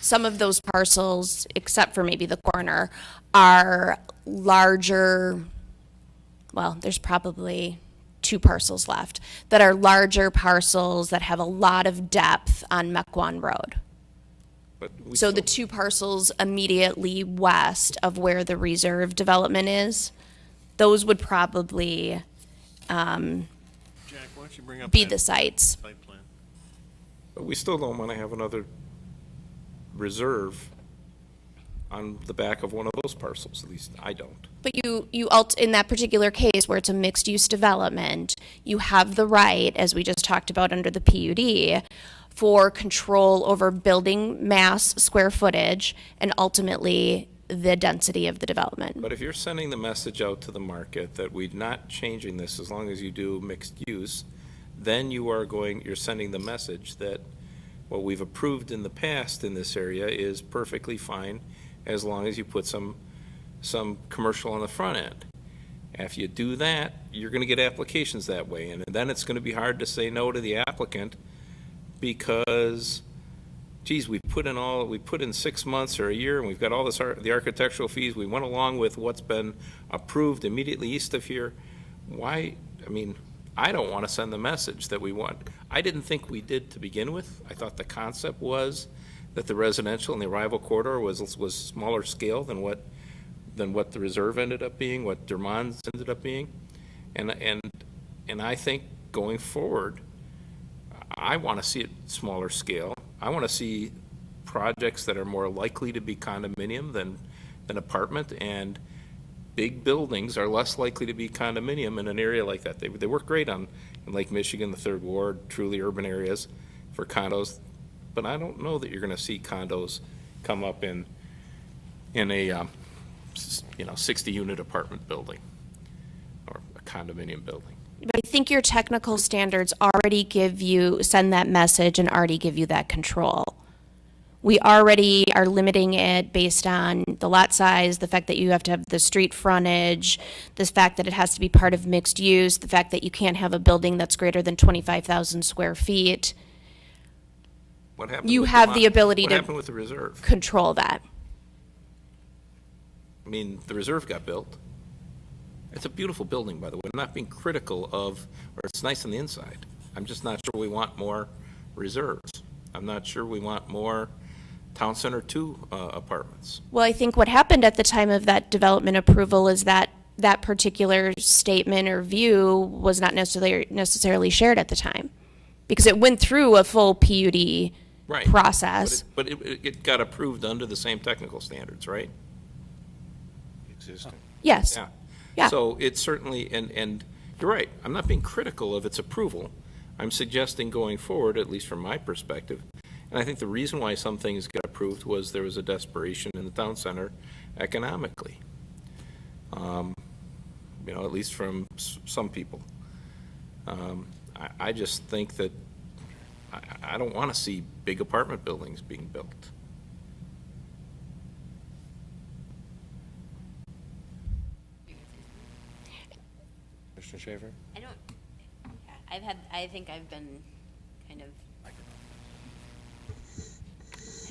some of those parcels, except for maybe the corner, are larger. Well, there's probably 2 parcels left that are larger parcels that have a lot of depth on Mequon Road. But we So the still- 2 parcels immediately west of where the reserve development is, those would probably Jack, why don't you bring up be that the sites. site plan? But we still don't want to have another reserve on the back of one of those parcels, at least I don't. But in that particular case where it's a mixed-use development, you have the right, as we just talked about under the PUD, for control over building mass, square footage, and ultimately the density of the development. But if you're sending the message out to the market that we're not changing this as long as you do mixed use, then you're sending the message that what we've approved in the past in this area is perfectly fine as long as you put some commercial on the front end. If you do that, you're going to get applications that way, and then it's going to be hard to say no to the applicant because, geez, we put in 6 months or a year, and we've got all the architectural fees. We went along with what's been approved immediately east of here. Why? I don't want to send the message that we want. I didn't think we did to begin with. I thought the concept was that the residential and the Arrival Corridor was smaller scale than what the reserve ended up being, what Dermond's ended up being. And I think going forward, I want to see it smaller scale. I want to see projects that are more likely to be condominium than apartment, and big buildings are less likely to be condominium in an area like that. They work great in Lake Michigan, the Third Ward, truly urban areas for condos, but I don't know that you're going to see condos come up in a 60-unit apartment building or a condominium building. But I think your technical standards already send that message and already give you that control. We already are limiting it based on the lot size, the fact that you have to have the street frontage, the fact that it has to be part of mixed use, the fact that you can't have a building that's greater than 25,000 square feet. What happened You with have the ability what to happened with the reserve? control that. The reserve got built. It's a beautiful building, by the way. I'm not being critical of, or it's nice on the inside. I'm just not sure we want more reserves. I'm not sure we want more Town Center 2 apartments. Well, I think what happened at the time of that development approval is that that particular statement or view was not necessarily shared at the time, because it went through a full PUD Right. process. But it got approved under the same technical standards, right? Existing. Yes. Yeah. Yeah. So it's certainly, and you're right, I'm not being critical of its approval. I'm suggesting going forward, at least from my perspective, and I think the reason why some things got approved was there was a desperation in the town center economically. At least from some people. I just think that I don't want to see big apartment buildings being built. Commissioner Schaefer? I think I've been kind of, I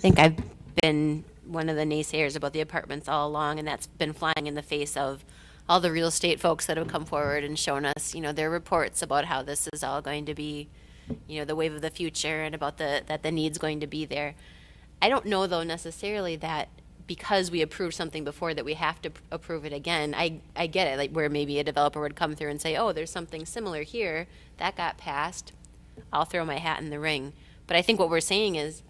think I've been one of the naysayers about the apartments all along, and that's been flying in the face of all the real estate folks that have come forward and shown us, their reports about how this is all going to be the wave of the future and about that the need's going to be there. I don't know, though, necessarily that because we approved something before that we have to approve it again. I get it, like where maybe a developer would come through and say, oh, there's something similar here, that got passed, I'll throw my hat in the ring. But I think what we're saying is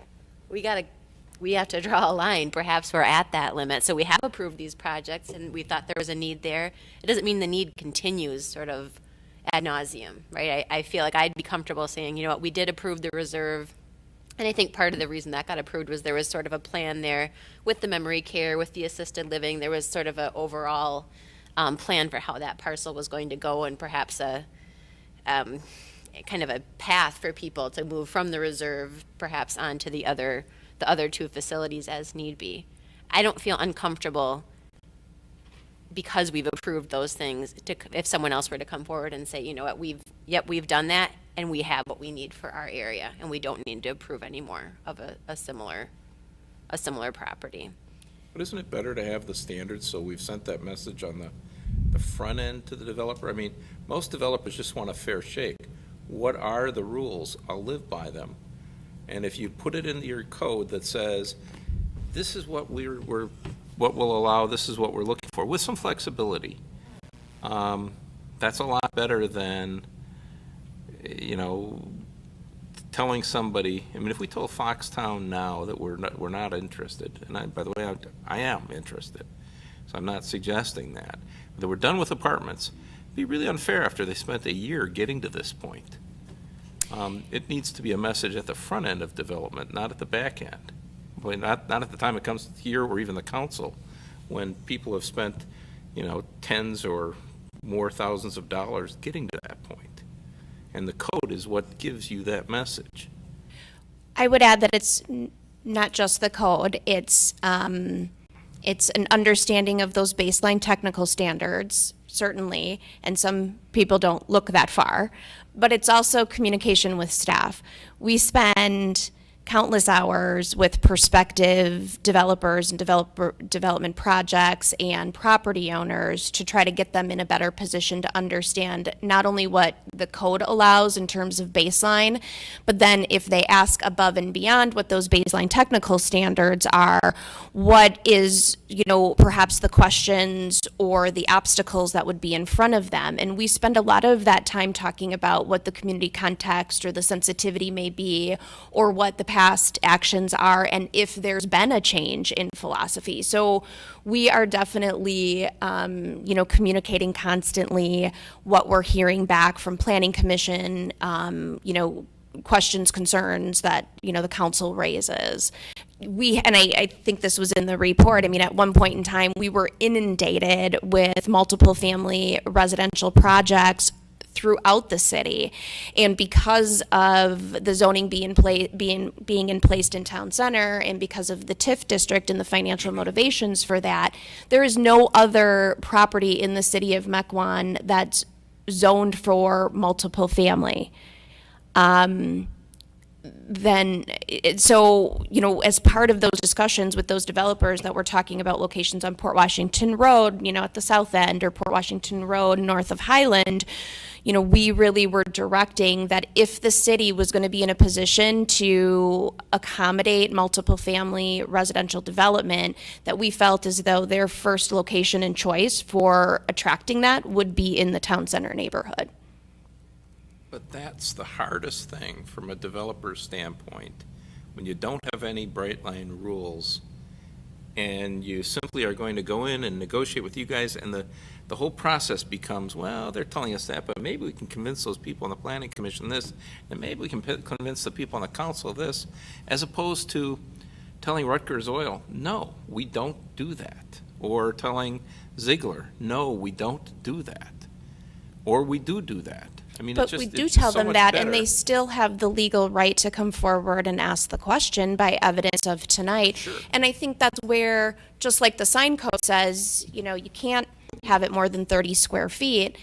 we have to draw a line. Perhaps we're at that limit. So we have approved these projects and we thought there was a need there. It doesn't mean the need continues sort of ad nauseum, right? I feel like I'd be comfortable saying, you know what, we did approve the reserve. And I think part of the reason that got approved was there was sort of a plan there with the memory care, with the assisted living. There was sort of an overall plan for how that parcel was going to go, and perhaps a kind of a path for people to move from the reserve perhaps onto the other two facilities as need be. I don't feel uncomfortable because we've approved those things if someone else were to come forward and say, you know what, we've done that and we have what we need for our area and we don't need to approve any more of a similar property. But isn't it better to have the standards so we've sent that message on the front end to the developer? I mean, most developers just want a fair shake. What are the rules? I'll live by them. And if you put it into your code that says, this is what what we'll allow, this is what we're looking for, with some flexibility, that's a lot better than, telling somebody. I mean, if we told Foxtown now that we're not interested, and by the way, I am interested, so I'm not suggesting that we're done with apartments, it'd be really unfair after they spent a year getting to this point. It needs to be a message at the front end of development, not at the back end. Well, not at the time it comes here or even the council, when people have spent, tens or more thousands of dollars getting to that point. And the code is what gives you that message. I would add that it's not just the code, it's an understanding of those baseline technical standards, certainly, and some people don't look that far, but it's also communication with staff. We spend countless hours with prospective developers and development projects and property owners to try to get them in a better position to understand not only what the code allows in terms of baseline, but then if they ask above and beyond what those baseline technical standards are, what is, perhaps the questions or the obstacles that would be in front of them. And we spend a lot of that time talking about what the community context or the sensitivity may be, or what the past actions are, and if there's been a change in philosophy. So we are definitely, communicating constantly what we're hearing back from Planning Commission, questions, concerns that, the council raises. I think this was in the report, at one point in time, we were inundated with multiple family residential projects throughout the city, and because of the zoning being in place in town center, and because of the TIF district and the financial motivations for that, there is no other property in the city of Mequon that's zoned for multiple family. As part of those discussions with those developers that were talking about locations on Port Washington Road, at the south end, or Port Washington Road north of Highland, we really were directing that if the city was going to be in a position to accommodate multiple family residential development, that we felt as though their first location and choice for attracting that would be in the town center neighborhood. But that's the hardest thing from a developer's standpoint, when you don't have any bright line rules and you simply are going to go in and negotiate with you guys, and the whole process becomes, well, they're telling us that, but maybe we can convince those people on the Planning Commission this, and maybe we can convince the people on the council this, as opposed to telling Rutgers Oil, no, we don't do that, or telling Ziegler, no, we don't do that, or we do that. But we do tell them that, and they still have the legal right to come forward and ask the question by evidence of tonight. Sure. And I think that's where, just like the sign code says, you can't have it more than 30 square feet.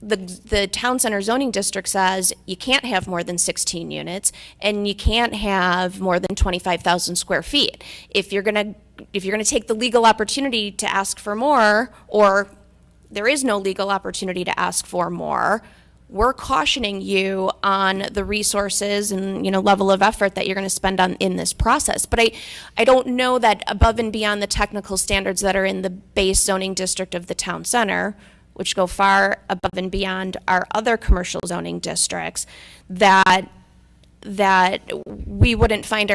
The town center zoning district says you can't have more than 16 units, and you can't have more than 25,000 square feet. If you're gonna take the legal opportunity to ask for more, or there is no legal opportunity to ask for more, we're cautioning you on the resources and, level of effort that you're going to spend on in this process. But I don't know that above and beyond the technical standards that are in the base zoning district of the town center, which go far above and beyond our other commercial zoning districts, that we wouldn't find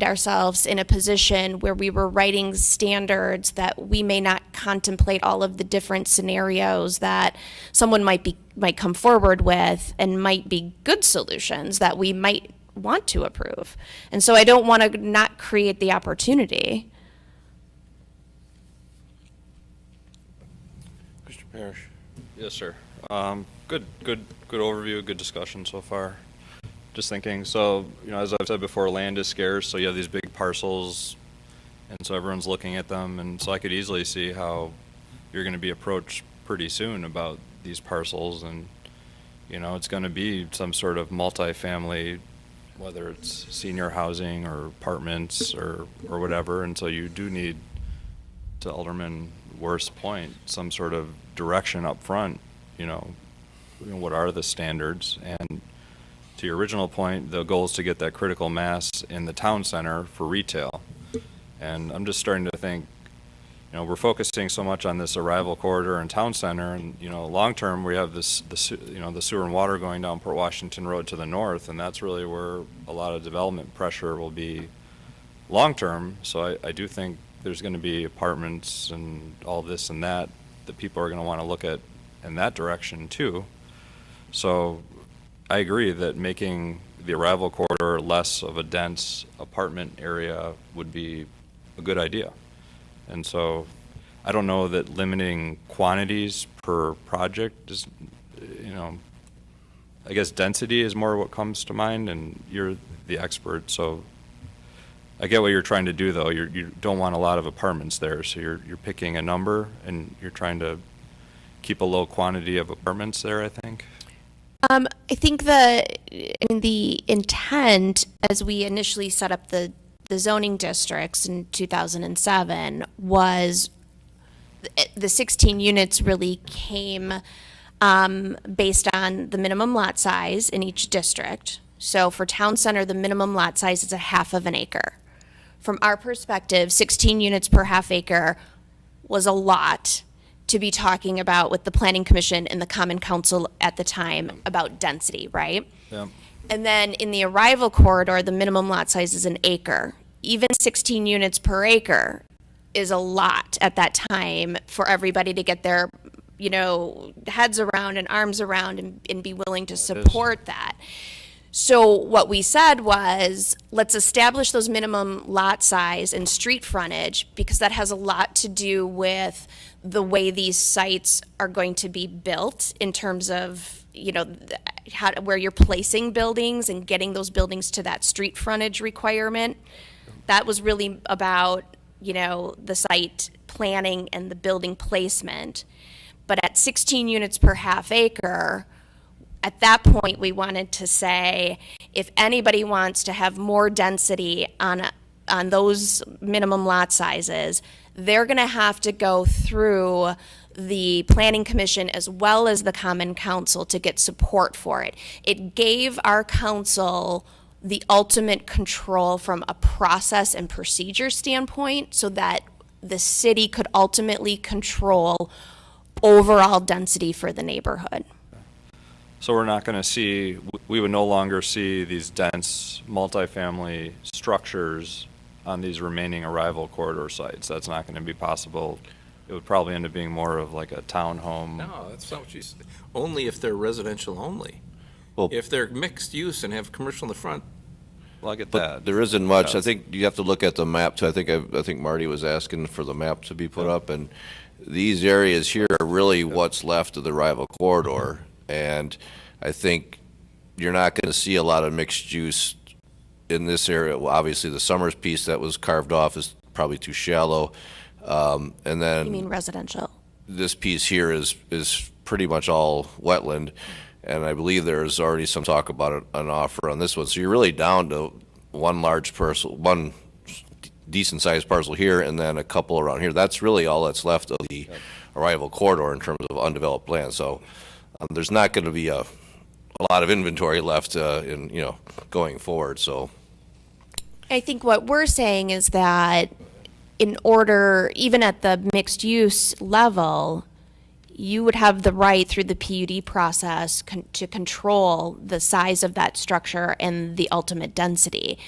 ourselves in a position where we were writing standards that we may not contemplate all of the different scenarios that someone might come forward with and might be good solutions that we might want to approve. And so I don't want to not create the opportunity. Mr. Parrish. Yes, sir. Good overview, good discussion so far. Just thinking, so, as I've said before, land is scarce, so you have these big parcels, and so everyone's looking at them, and so I could easily see how you're going to be approached pretty soon about these parcels, and, it's going to be some sort of multifamily, whether it's senior housing or apartments or whatever, and so you do need, to Alderman Worth's point, some sort of direction up front, what are the standards, and to your original point, the goal is to get that critical mass in the town center for retail. And I'm just starting to think, we're focusing so much on this arrival corridor and town center, and, long term, we have the sewer and water going down Port Washington Road to the north, and that's really where a lot of development pressure will be long term. So I do think there's going to be apartments and all this and that people are going to want to look at in that direction too. So I agree that making the arrival corridor less of a dense apartment area would be a good idea. And so I don't know that limiting quantities per project is, I guess density is more what comes to mind, and you're the expert, so I get what you're trying to do, though. You don't want a lot of apartments there, so you're picking a number, and you're trying to keep a low quantity of apartments there, I think. I think the intent as we initially set up the zoning districts in 2007 was the 16 units really came based on the minimum lot size in each district. So for town center, the minimum lot size is a half of an acre. From our perspective, 16 units per half acre was a lot to be talking about with the Planning Commission and the Common Council at the time about density, right? Yeah. And then in the arrival corridor, the minimum lot size is an acre. Even 16 units per acre is a lot at that time for everybody to get their, heads around and arms around and be willing to support that. So what we said was, let's establish those minimum lot size and street frontage, because that has a lot to do with the way these sites are going to be built in terms of, where you're placing buildings and getting those buildings to that street frontage requirement. That was really about, the site planning and the building placement. But at 16 units per half acre, at that point, we wanted to say, if anybody wants to have more density on those minimum lot sizes, they're going to have to go through the Planning Commission as well as the Common Council to get support for it. It gave our council the ultimate control from a process and procedure standpoint so that the city could ultimately control overall density for the neighborhood. So we're not going to see, we would no longer see these dense multifamily structures on these remaining arrival corridor sites. That's not going to be possible. It would probably end up being more of like a townhome. No, that's not what you said. Only if they're residential only. Well, If they're mixed use and have commercial in the front, Well, I get but that. there isn't much. I think you have to look at the map too. I think Marty was asking for the map to be put up, and these areas here are really what's left of the arrival corridor. And I think you're not going to see a lot of mixed use in this area. Well, obviously, the Summers piece that was carved off is probably too shallow. And then You mean residential? this piece here is pretty much all wetland, and I believe there's already some talk about an offer on this one. So you're really down to one large parcel, one decent-sized parcel here, and then a couple around here. That's really all that's left of the arrival corridor in terms of undeveloped land. So there's not going to be a lot of inventory left in, going forward, so. I think what we're saying is that in order, even at the mixed use level, you would have the right through the PUD process to control the size of that structure and the ultimate density.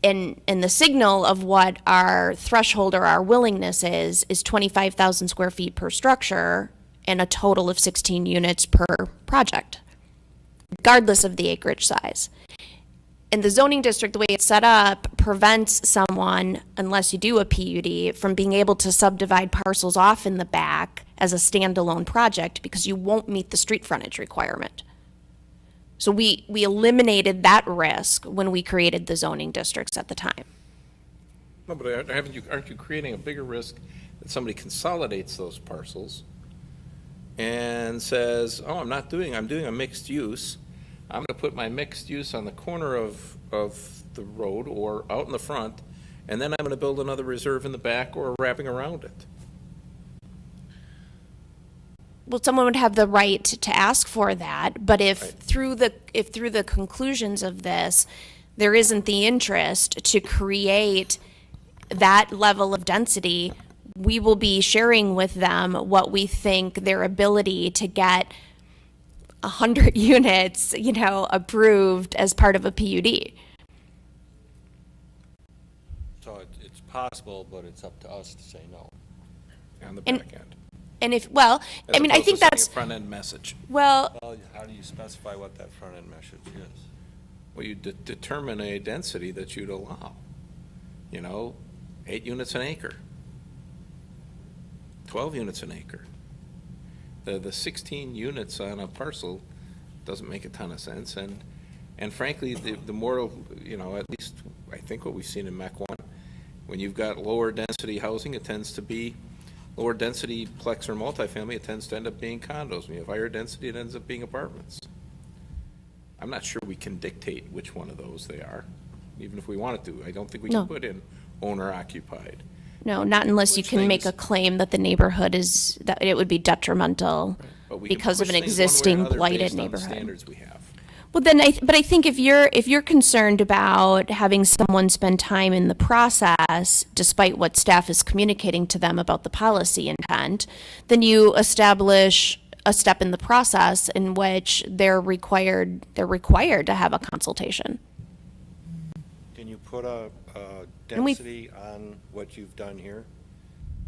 And the signal of what our threshold or our willingness is 25,000 square feet per structure and a total of 16 units per project, regardless of the acreage size. And the zoning district, the way it's set up, prevents someone, unless you do a PUD, from being able to subdivide parcels off in the back as a standalone project because you won't meet the street frontage requirement. So we eliminated that risk when we created the zoning districts at the time. No, but aren't you creating a bigger risk that somebody consolidates those parcels and says, oh, I'm doing a mixed use. I'm going to put my mixed use on the corner of the road or out in the front, and then I'm going to build another reserve in the back or wrapping around it. Well, someone would have the right to ask for that, but if Right. through the conclusions of this, there isn't the interest to create that level of density, we will be sharing with them what we think their ability to get 100 units, approved as part of a PUD. So it's possible, but it's up to us to say no. On the And- back end. And I As mean, I opposed think to sending that's, a front-end message. well, Well, how do you specify what that front-end message is? Well, you determine a density that you'd allow. 8 units an acre, 12 units an acre. The 16 units on a parcel doesn't make a ton of sense, and frankly, the more, at least I think what we've seen in Mequon, when you've got lower density housing, it tends to be lower density plex or multifamily, it tends to end up being condos. When you have higher density, it ends up being apartments. I'm not sure we can dictate which one of those they are, even if we wanted to. I don't think we No. can put in owner occupied. no, not unless you Which can make a things- claim that the neighborhood that it would be detrimental But we can because of push an things one way or existing another blighted based on the neighborhood. standards we have. Well, then, but I think if you're concerned about having someone spend time in the process, despite what staff is communicating to them about the policy intent, then you establish a step in the process in which they're required to have a consultation. Can you put a And we- density on what you've done here?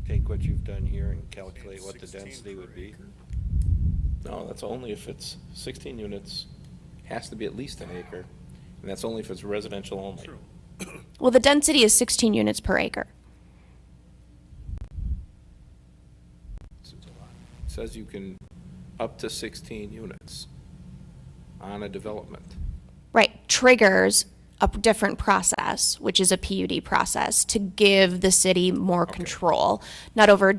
Take what you've done here and calculate what the 16 density per would be? acre. No, that's only if it's 16 units, has to be at least an acre, and that's only if it's residential only. True. Well, the density is 16 units per acre. It says you can up to 16 units on a development. Right, triggers a different process, which is a PUD process, to give the city more control, not over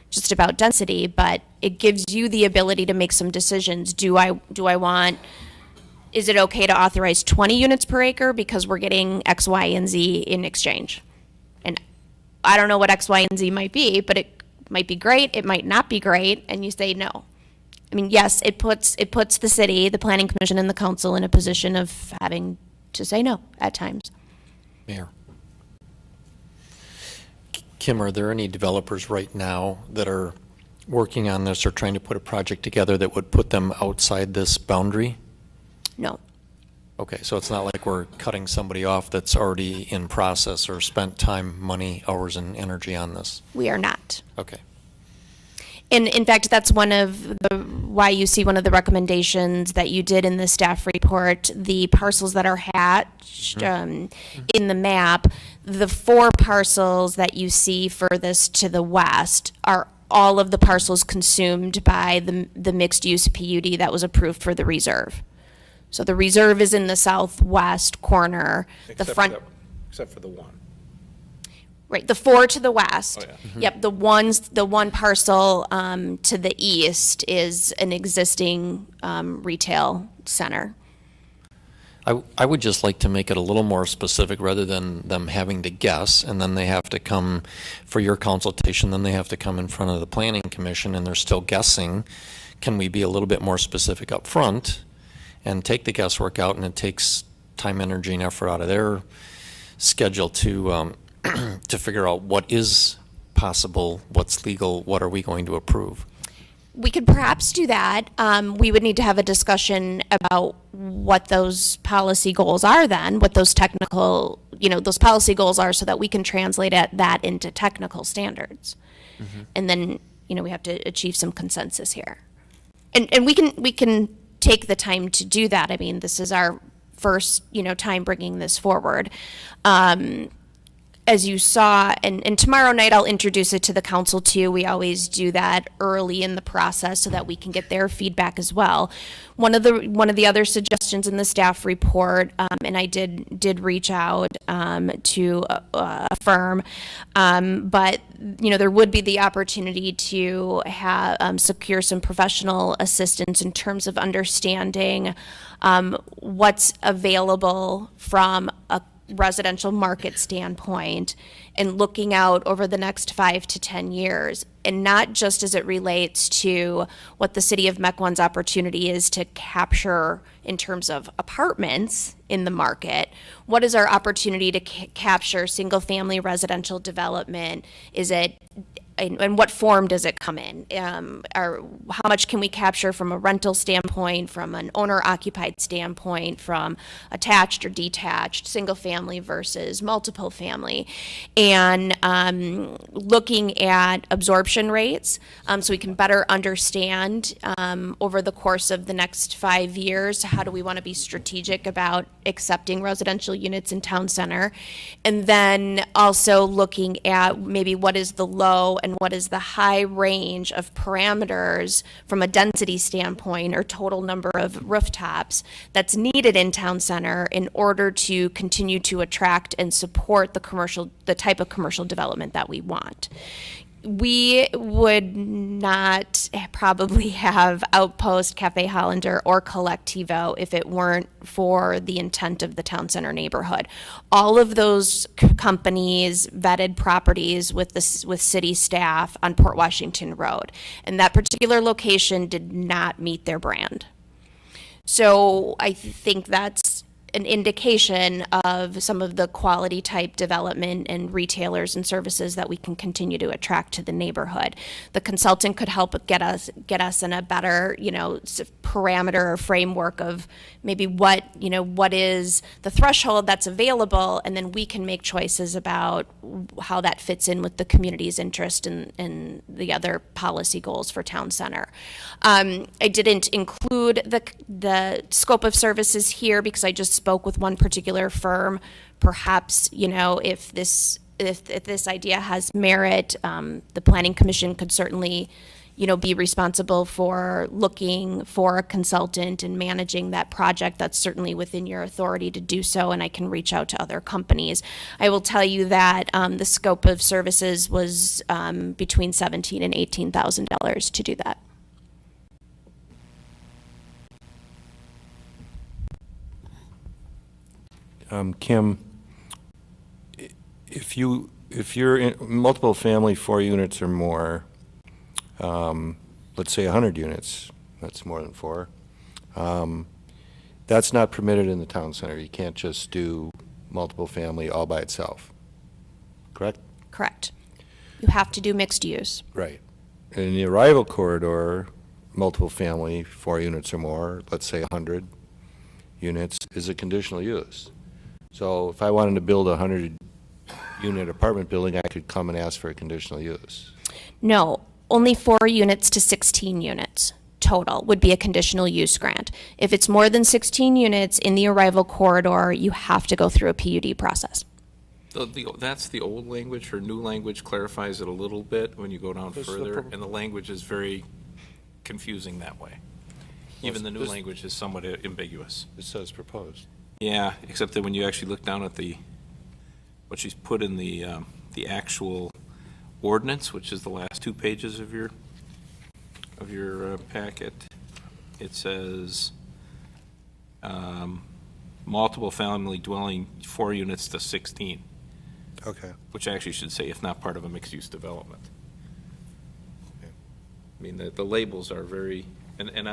just about density, but it gives you the ability to make some decisions. Is it okay to authorize 20 units per acre because we're getting X, Y, and Z in exchange? And I don't know what X, Y, and Z might be, but it might be great, it might not be great, and you say no. I mean, yes, it puts the city, the planning commission, and the council in a position of having to say no at times. Mayor. Kim, are there any developers right now that are working on this or trying to put a project together that would put them outside this boundary? No. Okay, so it's not like we're cutting somebody off that's already in process or spent time, money, hours, and energy on this? We are not. Okay. And in fact, that's why you see one of the recommendations that you did in the staff report, the parcels that are hatched in the map, the 4 parcels that you see furthest to the west are all of the parcels consumed by the mixed-use PUD that was approved for the reserve. So the reserve is in the southwest corner. The front. Except for the one. Right, the 4 to the west. Oh, yeah. Yep, the one parcel to the east is an existing retail center. I would just like to make it a little more specific rather than them having to guess, and then they have to come for your consultation, then they have to come in front of the planning commission and they're still guessing. Can we be a little bit more specific up front and take the guesswork out, and it takes time, energy, and effort out of their schedule to to figure out what is possible, what's legal, what are we going to approve? We could perhaps do that. We would need to have a discussion about what those policy goals are then, what those technical, those policy goals are, so that we can translate that into technical standards. And then, we have to achieve some consensus here. And we can take the time to do that. I mean, this is our first, time bringing this forward. As you saw, and tomorrow night I'll introduce it to the council too. We always do that early in the process so that we can get their feedback as well. One of the other suggestions in the staff report, and I did reach out to a firm, but there would be the opportunity to have secure some professional assistance in terms of understanding what's available from a residential market standpoint and looking out over the next 5 to 10 years, and not just as it relates to what the city of Mequon's opportunity is to capture in terms of apartments in the market. What is our opportunity to capture single-family residential development? Is it and what form does it come in? How much can we capture from a rental standpoint, from an owner-occupied standpoint, from attached or detached, single family versus multiple family, and looking at absorption rates so we can better understand over the course of the next 5 years, how do we want to be strategic about accepting residential units in town center, and then also looking at maybe what is the low and what is the high range of parameters from a density standpoint or total number of rooftops that's needed in town center in order to continue to attract and support the type of commercial development that we want. We would not probably have Outpost, Cafe Hollander, or Collectivo if it weren't for the intent of the town center neighborhood. All of those companies vetted properties with city staff on Port Washington Road, and that particular location did not meet their brand. So I think that's an indication of some of the quality type development and retailers and services that we can continue to attract to the neighborhood. The consultant could help get us in a better, parameter or framework of maybe what is the threshold that's available, and then we can make choices about how that fits in with the community's interest and the other policy goals for town center. I didn't include the scope of services here because I just spoke with one particular firm. Perhaps, if this idea has merit, the Planning Commission could certainly, be responsible for looking for a consultant and managing that project. That's certainly within your authority to do so, and I can reach out to other companies. I will tell you that the scope of services was between $17,000 and $18,000 to do that. Kim, if you're in multiple family, 4 units or more, let's say 100 units, that's more than 4, that's not permitted in the town center. You can't just do multiple family all by itself, correct? Correct. You have to do mixed use. Right. In the arrival corridor, multiple family, 4 units or more, let's say 100 units, is a conditional use. So if I wanted to build a 100-unit apartment building, I could come and ask for a conditional use. No, only 4 units to 16 units total would be a conditional use grant. If it's more than 16 units in the arrival corridor, you have to go through a PUD process. That's the old language. Her new language clarifies it a little bit when you go down further, and the language is very confusing that way. Even the new language is somewhat ambiguous. It says proposed. Yeah, except that when you actually look down at what she's put in the actual ordinance, which is the last 2 pages of your packet, it says multiple family dwelling 4 units to 16, Okay. which actually should say if not part of a mixed-use development. I mean, the labels are very, and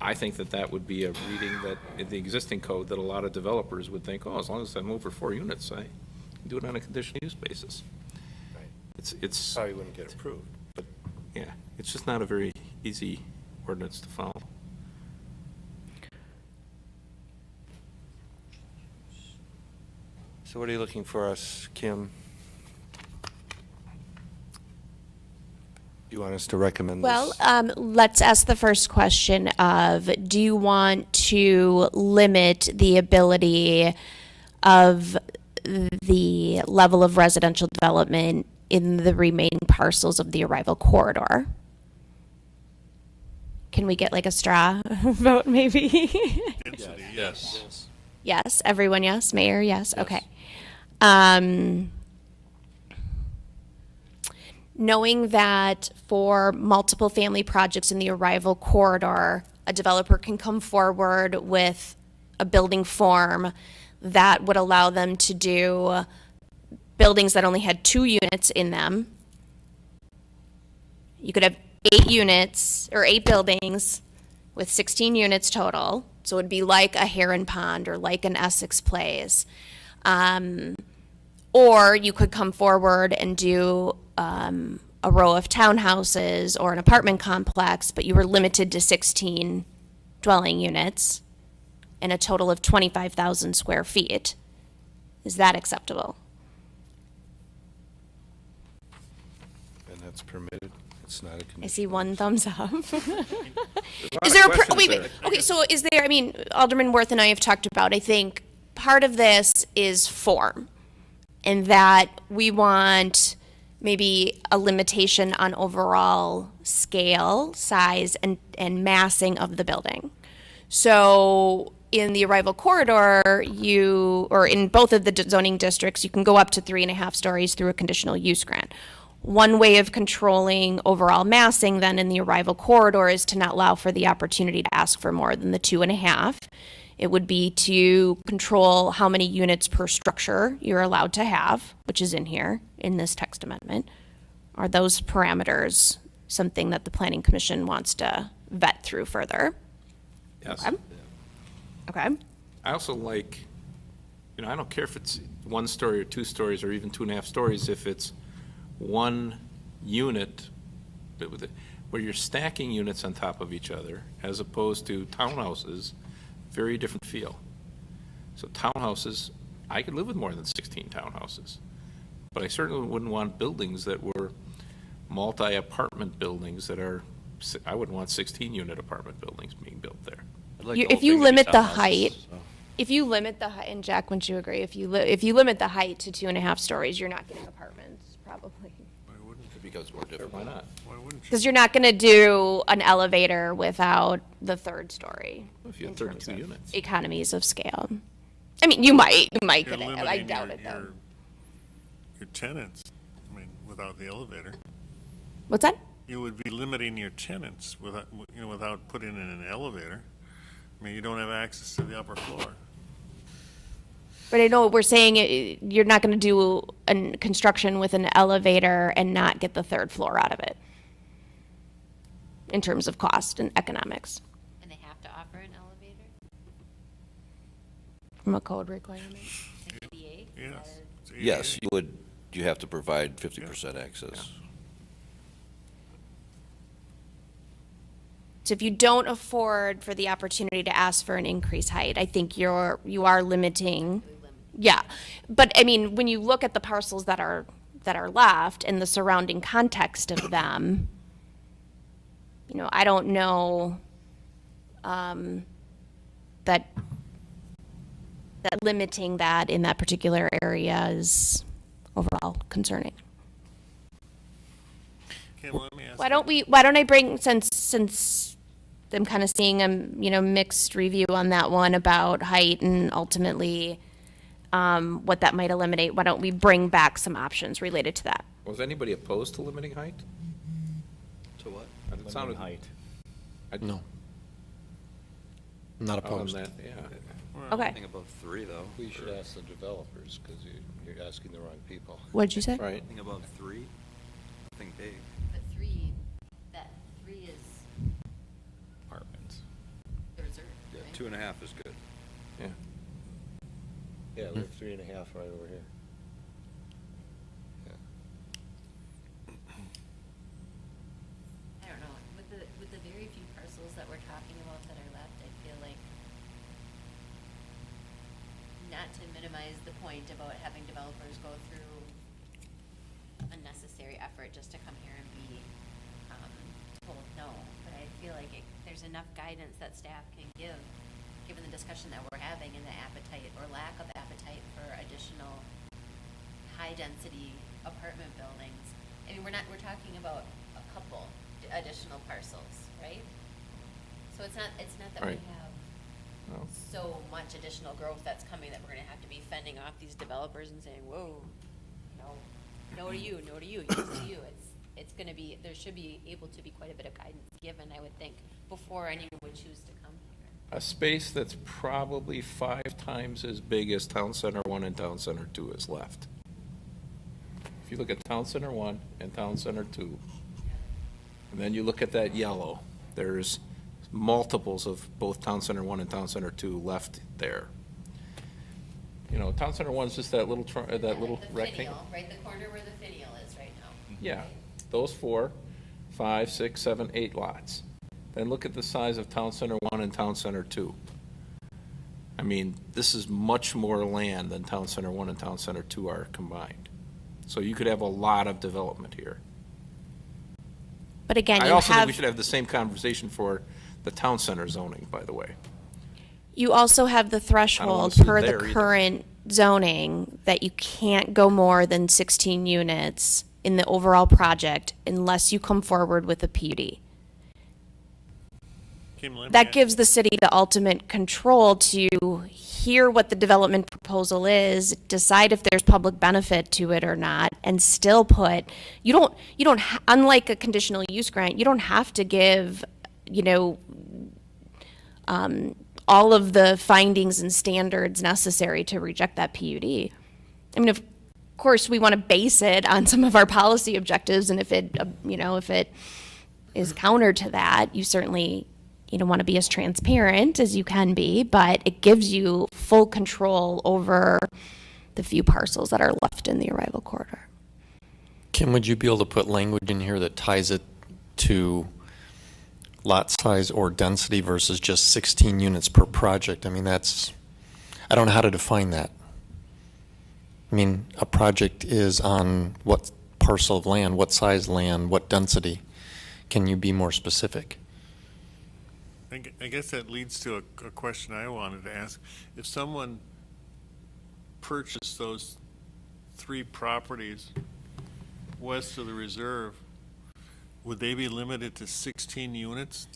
I think that would be a reading that, in the existing code, that a lot of developers would think, oh, as long as I'm over 4 units, I can do it on a conditional use basis. Right. It's, Probably wouldn't get approved. but, yeah, it's just not a very easy ordinance to follow. So what are you looking for us, Kim? You want us to recommend this? Well, let's ask the first question of, do you want to limit the ability of the level of residential development in the remaining parcels of the arrival corridor? Can we get like a straw vote, maybe? Density, Yes. Yes, everyone, yes? Mayor, yes? Yes. Okay. Knowing that for multiple family projects in the arrival corridor, a developer can come forward with a building form that would allow them to do buildings that only had 2 units in them. You could have 8 units or 8 buildings with 16 units total. So it would be like a Heron Pond or like an Essex Place. Or you could come forward and do a row of townhouses or an apartment complex, but you were limited to 16 dwelling units and a total of 25,000 square feet. Is that acceptable? And that's permitted? It's not a condition? I see one thumbs up. There's a lot Is of there a, questions wait, there. okay, so is there, I mean, Alderman Worth and I have talked about, I think, part of this is form. And that we want maybe a limitation on overall scale, size, and massing of the building. So in the arrival corridor, or in both of the zoning districts, you can go up to 3.5 stories through a conditional use grant. One way of controlling overall massing then in the arrival corridor is to not allow for the opportunity to ask for more than the 2.5. It would be to control how many units per structure you're allowed to have, which is in here in this text amendment. Are those parameters something that the Planning Commission wants to vet through further? Yes. Okay. Okay. I also like, I don't care if it's 1 story or 2 stories or even 2.5 stories, if it's 1 unit where you're stacking units on top of each other, as opposed to townhouses, very different feel. So townhouses, I could live with more than 16 townhouses, but I certainly wouldn't want buildings that were multi-apartment buildings that are, I wouldn't want 16-unit apartment buildings being built there. If you limit the height, and Jack, wouldn't you agree? If you limit the height to 2.5 stories, you're not getting apartments, probably. Because more different. Why not? Why wouldn't you? Because you're not going to do an elevator without the 3rd story. If you have in terms 32 of units. Economies of scale. I mean, you might You're get it. I limiting doubt it though. your tenants, I mean, without the elevator. What's that? You would be limiting your tenants without putting in an elevator. I mean, you don't have access to the upper floor. But I know we're saying you're not going to do a construction with an elevator and not get the 3rd floor out of it in terms of cost and economics And they have to offer an elevator? from a code requirement. An ADA? Yes. It's ADA. Yes, you have to provide 50% access. So if you don't afford for the opportunity to ask for an increased height, I think you are limiting. Yeah, but I mean, when you look at the parcels that are left and the surrounding context of them, I don't know that limiting that in that particular area is overall concerning. Kim, let me ask Why don't I bring, since I'm kind of seeing a, mixed review on that one about height and ultimately what that might eliminate, why don't we bring back some options related to that? Was anybody opposed to limiting height? To what? It sounded- height. No. Not Other than opposed. that, yeah. Okay. Anything above 3, though. We should ask the developers, because you're asking the wrong people. What'd you say? Right. Anything above 3, nothing big. But that 3 is Apartments. the reserve, Yeah, right? 2.5 is good. Yeah. Yeah, we have 3.5 right over here. I don't know, with the very few parcels that we're talking about that are left, I feel like, not to minimize the point about having developers go through unnecessary effort just to come here and be, told no, but I feel like there's enough guidance that staff can give, given the discussion that we're having and the appetite or lack of appetite for additional high-density apartment buildings. I mean, we're talking about a couple additional parcels, right? So it's not that we Right. have No. so much additional growth that's coming that we're gonna have to be fending off these developers and saying, whoa, no to you, no to you, yes to you. It's gonna be, there should be able to be quite a bit of guidance given, I would think, before anyone would choose to come here. A space that's probably 5 times as big as Town Center 1 and Town Center 2 is left. If you look at Town Center 1 and Town Center 2, and then you look at that yellow, there's multiples of both Town Center 1 and Town Center 2 left there. You know, Town Center 1 is just that little, that little The rectangle. finial, right, the corner where the finial is right now. Yeah, those 4, 5, 6, 7, 8 lots. Then look at the size of Town Center 1 and Town Center 2. I mean, this is much more land than Town Center 1 and Town Center 2 are combined. So you could have a lot of development here. But again, I you also think we have, should have the same conversation for the Town Center zoning, by the way. you also have the threshold see it per the there either. current zoning that you can't go more than 16 units in the overall project unless you come forward with a PUD. Kim, let me That a- gives the city the ultimate control to hear what the development proposal is, decide if there's public benefit to it or not, and still put, unlike a conditional use grant, you don't have to give, all of the findings and standards necessary to reject that PUD. I mean, of course, we want to base it on some of our policy objectives, and if it is counter to that, you certainly, want to be as transparent as you can be, but it gives you full control over the few parcels that are left in the arrival corridor. Kim, would you be able to put language in here that ties it to lot size or density versus just 16 units per project? I mean, I don't know how to define that. I mean, a project is on what parcel of land, what size land, what density? Can you be more specific? I guess that leads to a question I wanted to ask. If someone purchased those 3 properties west of the reserve, would they be limited to 16 units?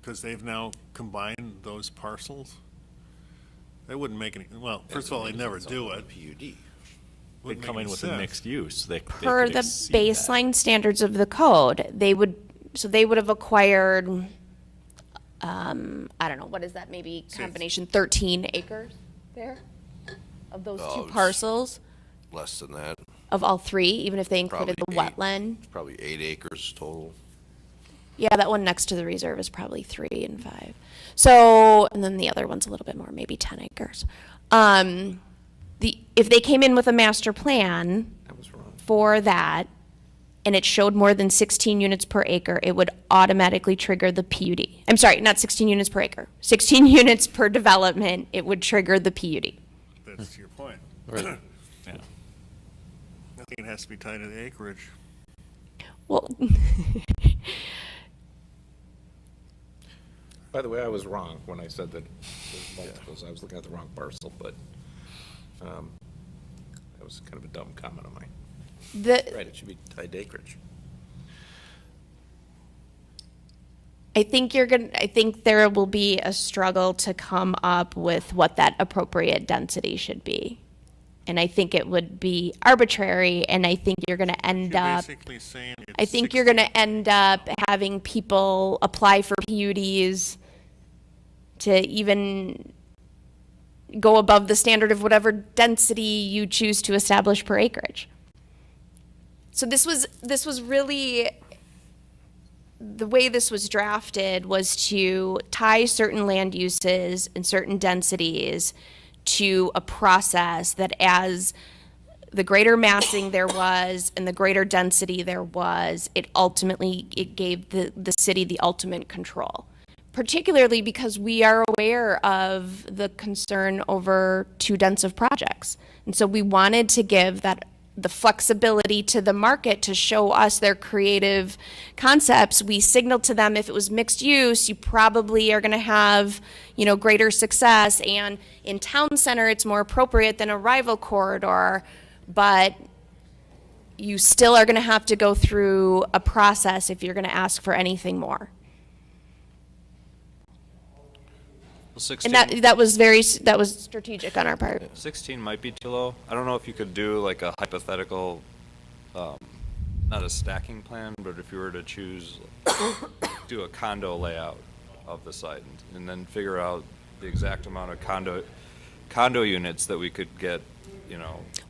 Because they've now combined those parcels? That wouldn't make any, well, first of all, they'd never do it. PUD. They Wouldn't make come in any with a sense. mixed use. They Per could the exceed that. baseline standards of the code, they would have acquired, I don't know, what is that, maybe combination, 13 acres there? Of those Oh, 2 it's- parcels, Less than that, of all 3, even if they included the Probably 8. wetland? probably 8 acres total. Yeah, that one next to the reserve is probably 3 and 5. So, and then the other one's a little bit more, maybe 10 acres. If they came in with a master plan That was wrong. for that, and it showed more than 16 units per acre, it would automatically trigger the PUD. I'm sorry, not 16 units per acre. 16 units per development, it would trigger the PUD. That's your point. Right. Yeah. I think it has to be tied to the acreage. Well, By the way, I was wrong when I said that there's multiples. I was looking at the wrong parcel, but that was kind of a dumb comment of mine. Right, it should be tied to acreage. I think there will be a struggle to come up with what that appropriate density should be. And I think it would be arbitrary, and I think you're gonna end You're up, basically saying it's I think 16 you're gonna end up having people apply for PUDs to even go above the standard of whatever density you choose to establish per acreage. So this was really, the way this was drafted was to tie certain land uses and certain densities to a process that, as the greater massing there was and the greater density there was, it gave the city the ultimate control. Particularly because we are aware of the concern over too dense of projects. And so we wanted to give the flexibility to the market to show us their creative concepts. We signaled to them, if it was mixed use, you probably are going to have, greater success. And in town center, it's more appropriate than a rival corridor, but you still are going to have to go through a process if you're going to ask for anything more. Well, 16, And that was strategic on our part. 16 might be too low. I don't know if you could do like a hypothetical, not a stacking plan, but if you were to choose, do a condo layout of the site and then figure out the exact amount of condo units that we could get,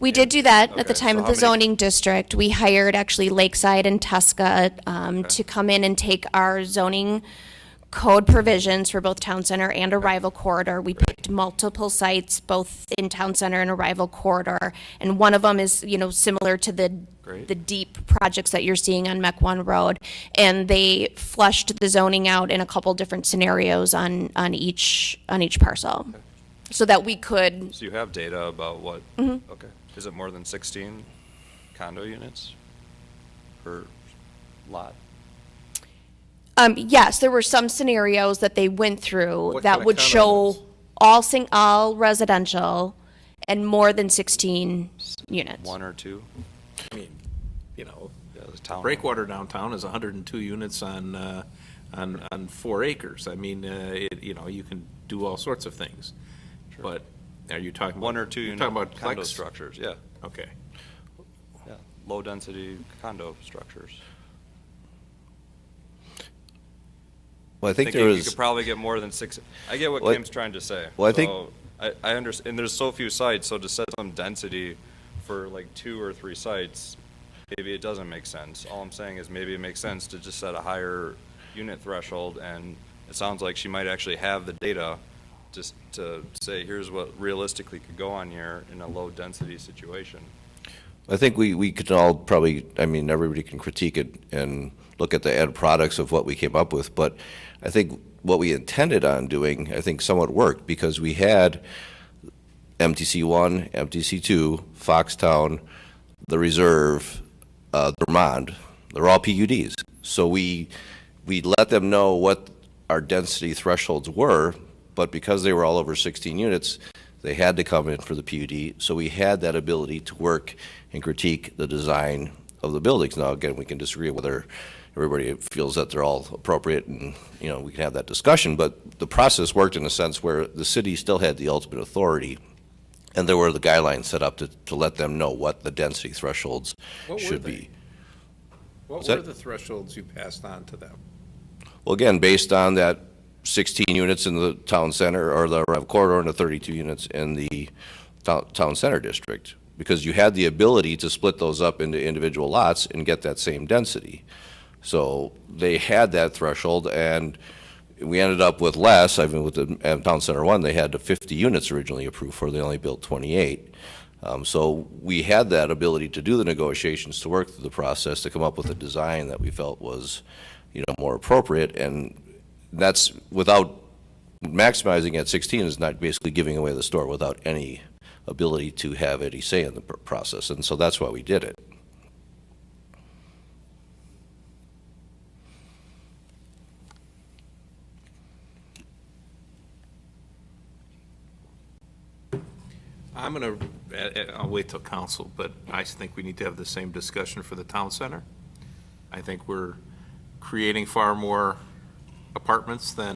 We did do that at the Okay, time so of how the many- zoning district. We hired actually Lakeside and Tusca to come in and take our zoning code provisions for both town center and a rival corridor. We picked multiple sites, both in town center and a rival corridor, and one of them is, similar to the deep projects that you're seeing on Mequon Road. And they flushed the zoning out in a couple different scenarios on each parcel, so that we could. So you have data about what? Mm-hmm. Okay. Is it more than 16 condo units per lot? Yes, there were some scenarios that they went through What that kind of would condos? show all residential and more than 16 units. One or two? I mean, Yeah, the town. Breakwater downtown is 102 units on 4 acres. I mean, you can do all sorts of things. But are you talking about? One or two you're unit talking about condo plex? structures, yeah. Okay. Yeah, low density condo structures. Well, I think Thinking there you was, could probably get more than 6. I get what Well, Kim's trying to say. well, I think- So, I understand, and there's so few sites, so to set some density for like 2 or 3 sites, maybe it doesn't make sense. All I'm saying is maybe it makes sense to just set a higher unit threshold, and it sounds like she might actually have the data just to say, here's what realistically could go on here in a low density situation. I think we could all probably, everybody can critique it and look at the end products of what we came up with, but I think what we intended on doing, I think somewhat worked, because we had MTC1, MTC2, Foxtown, the Reserve, Vermont, they're all PUDs. So we let them know what our density thresholds were, but because they were all over 16 units, they had to come in for the PUD. So we had that ability to work and critique the design of the buildings. Now, again, we can disagree whether everybody feels that they're all appropriate, and, we can have that discussion, but the process worked in a sense where the city still had the ultimate authority, and there were the guidelines set up to let them know what the density thresholds What were should they? be. What What's were that? the thresholds you passed on to them? Well, again, based on that 16 units in the town center, or the corridor, and the 32 units in the town center district, because you had the ability to split those up into individual lots and get that same density. So they had that threshold, and we ended up with less. With the town center one, they had the 50 units originally approved for, they only built 28. So we had that ability to do the negotiations, to work through the process, to come up with a design that we felt was, more appropriate, and that's without maximizing at 16 is not basically giving away the store without any ability to have any say in the process, and so that's why we did it. I'll wait till council, but I think we need to have the same discussion for the town center. I think we're creating far more apartments than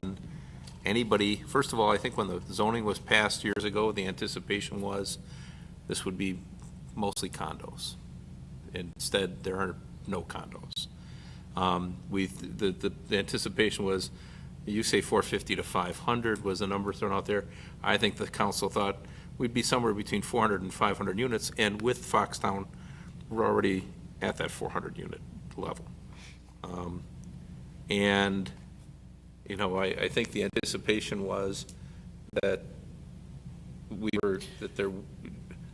anybody. First of all, I think when the zoning was passed years ago, the anticipation was this would be mostly condos. Instead, there are no condos. The anticipation was You say 450 to 500 was the number thrown out there. I think the council thought we'd be somewhere between 400 and 500 units, and with Foxtown, we're already at that 400 unit level. And, you know, I think the anticipation was that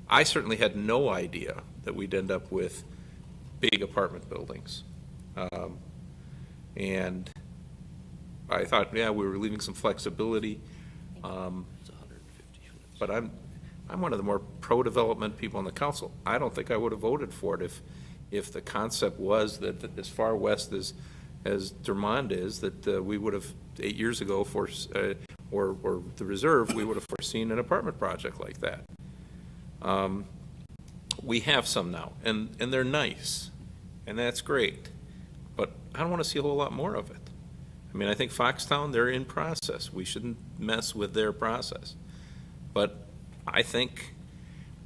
I certainly had no idea that we'd end up with big apartment buildings. And I thought, yeah, we were leaving some flexibility. But I'm one of the more pro-development people on the council. I don't think I would have voted for it if the concept was that as far west as Dermond is, that we would have 8 years ago or the reserve, we would have foreseen an apartment project like that. We have some now, and they're nice, and that's great. But I don't want to see a whole lot more of it. I mean, I think Foxtown, they're in process. We shouldn't mess with their process. But I think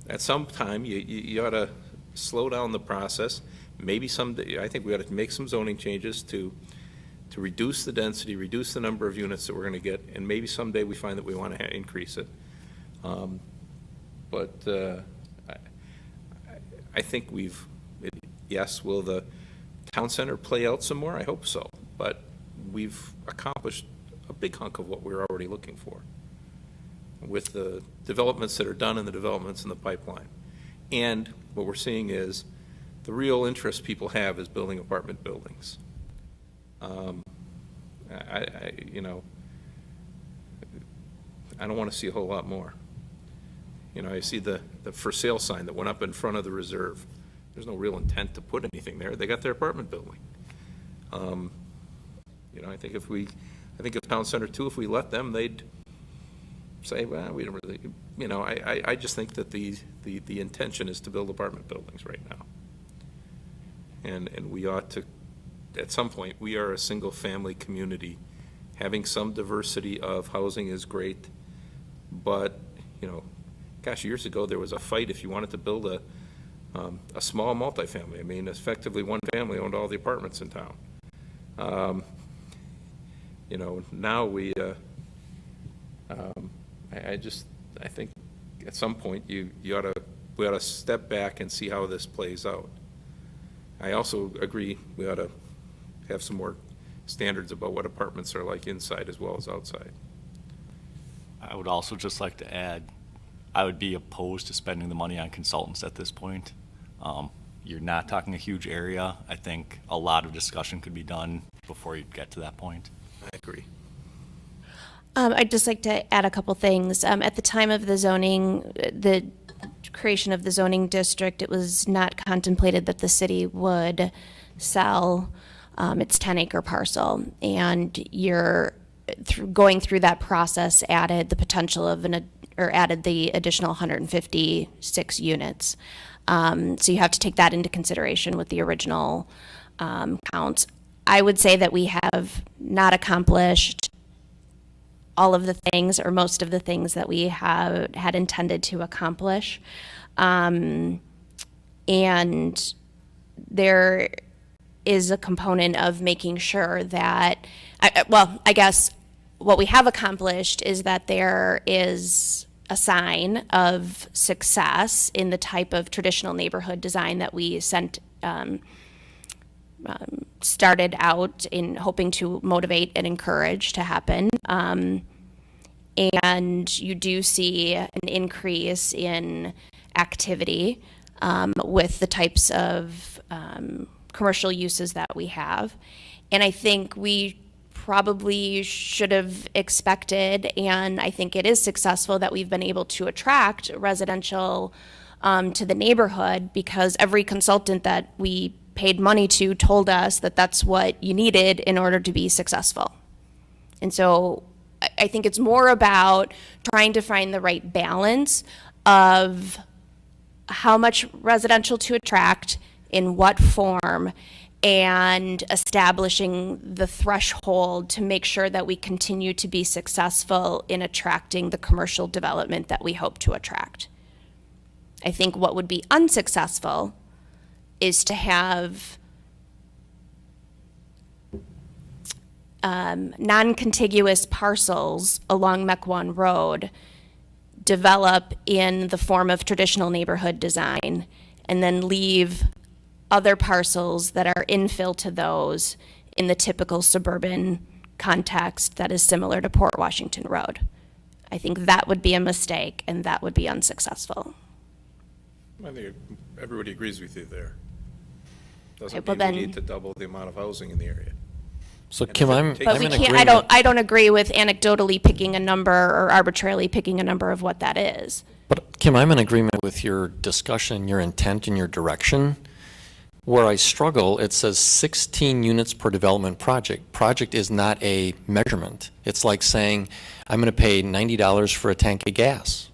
at some time, you ought to slow down the process. Maybe someday, I think we ought to make some zoning changes to reduce the density, reduce the number of units that we're going to get, and maybe someday we find that we want to increase it. I think yes, will the town center play out some more? I hope so. But we've accomplished a big hunk of what we were already looking for with the developments that are done and the developments in the pipeline. And what we're seeing is the real interest people have is building apartment buildings. You know, I don't want to see a whole lot more. You know, I see the for sale sign that went up in front of the reserve. There's no real intent to put anything there. They got their apartment building. You know, I think if Town Center 2, if we let them, they'd say, well, we don't really, you know, I just think that the intention is to build apartment buildings right now. And we ought to, at some point, we are a single-family community. Having some diversity of housing is great, but, you know, gosh, years ago, there was a fight if you wanted to build a small multifamily. I mean, effectively, one family owned all the apartments in town. You know, now we, I think at some point we ought to step back and see how this plays out. I also agree we ought to have some more standards about what apartments are like inside as well as outside. I would also just like to add, I would be opposed to spending the money on consultants at this point. You're not talking a huge area. I think a lot of discussion could be done before you get to that point. I agree. I'd just like to add a couple things. At the time of the zoning, the creation of the zoning district, it was not contemplated that the city would sell its 10-acre parcel. And you're going through that process added the potential of added the additional 156 units. So you have to take that into consideration with the original counts. I would say that we have not accomplished all of the things or most of the things that we had intended to accomplish. And there is a component of making sure that, I guess what we have accomplished is that there is a sign of success in the type of traditional neighborhood design that we started out in hoping to motivate and encourage to happen. And you do see an increase in activity with the types of commercial uses that we have. And I think we probably should have expected, and I think it is successful, that we've been able to attract residential to the neighborhood, because every consultant that we paid money to told us that that's what you needed in order to be successful. And so I think it's more about trying to find the right balance of how much residential to attract, in what form, and establishing the threshold to make sure that we continue to be successful in attracting the commercial development that we hope to attract. I think what would be unsuccessful is to have non-contiguous parcels along Mequon Road develop in the form of traditional neighborhood design, and then leave other parcels that are infill to those in the typical suburban context that is similar to Port Washington Road. I think that would be a mistake, and that would be unsuccessful. I think everybody agrees with you there. Doesn't Okay, well mean we then- need to double the amount of housing in the area. So And Kim, if it I'm, takes- But I'm we in can't, agreement. I don't agree with anecdotally picking a number or arbitrarily picking a number of what that is. But Kim, I'm in agreement with your discussion, your intent, and your direction. Where I struggle, it says 16 units per development project. Project is not a measurement. It's like saying, I'm going to pay $90 for a tank of gas.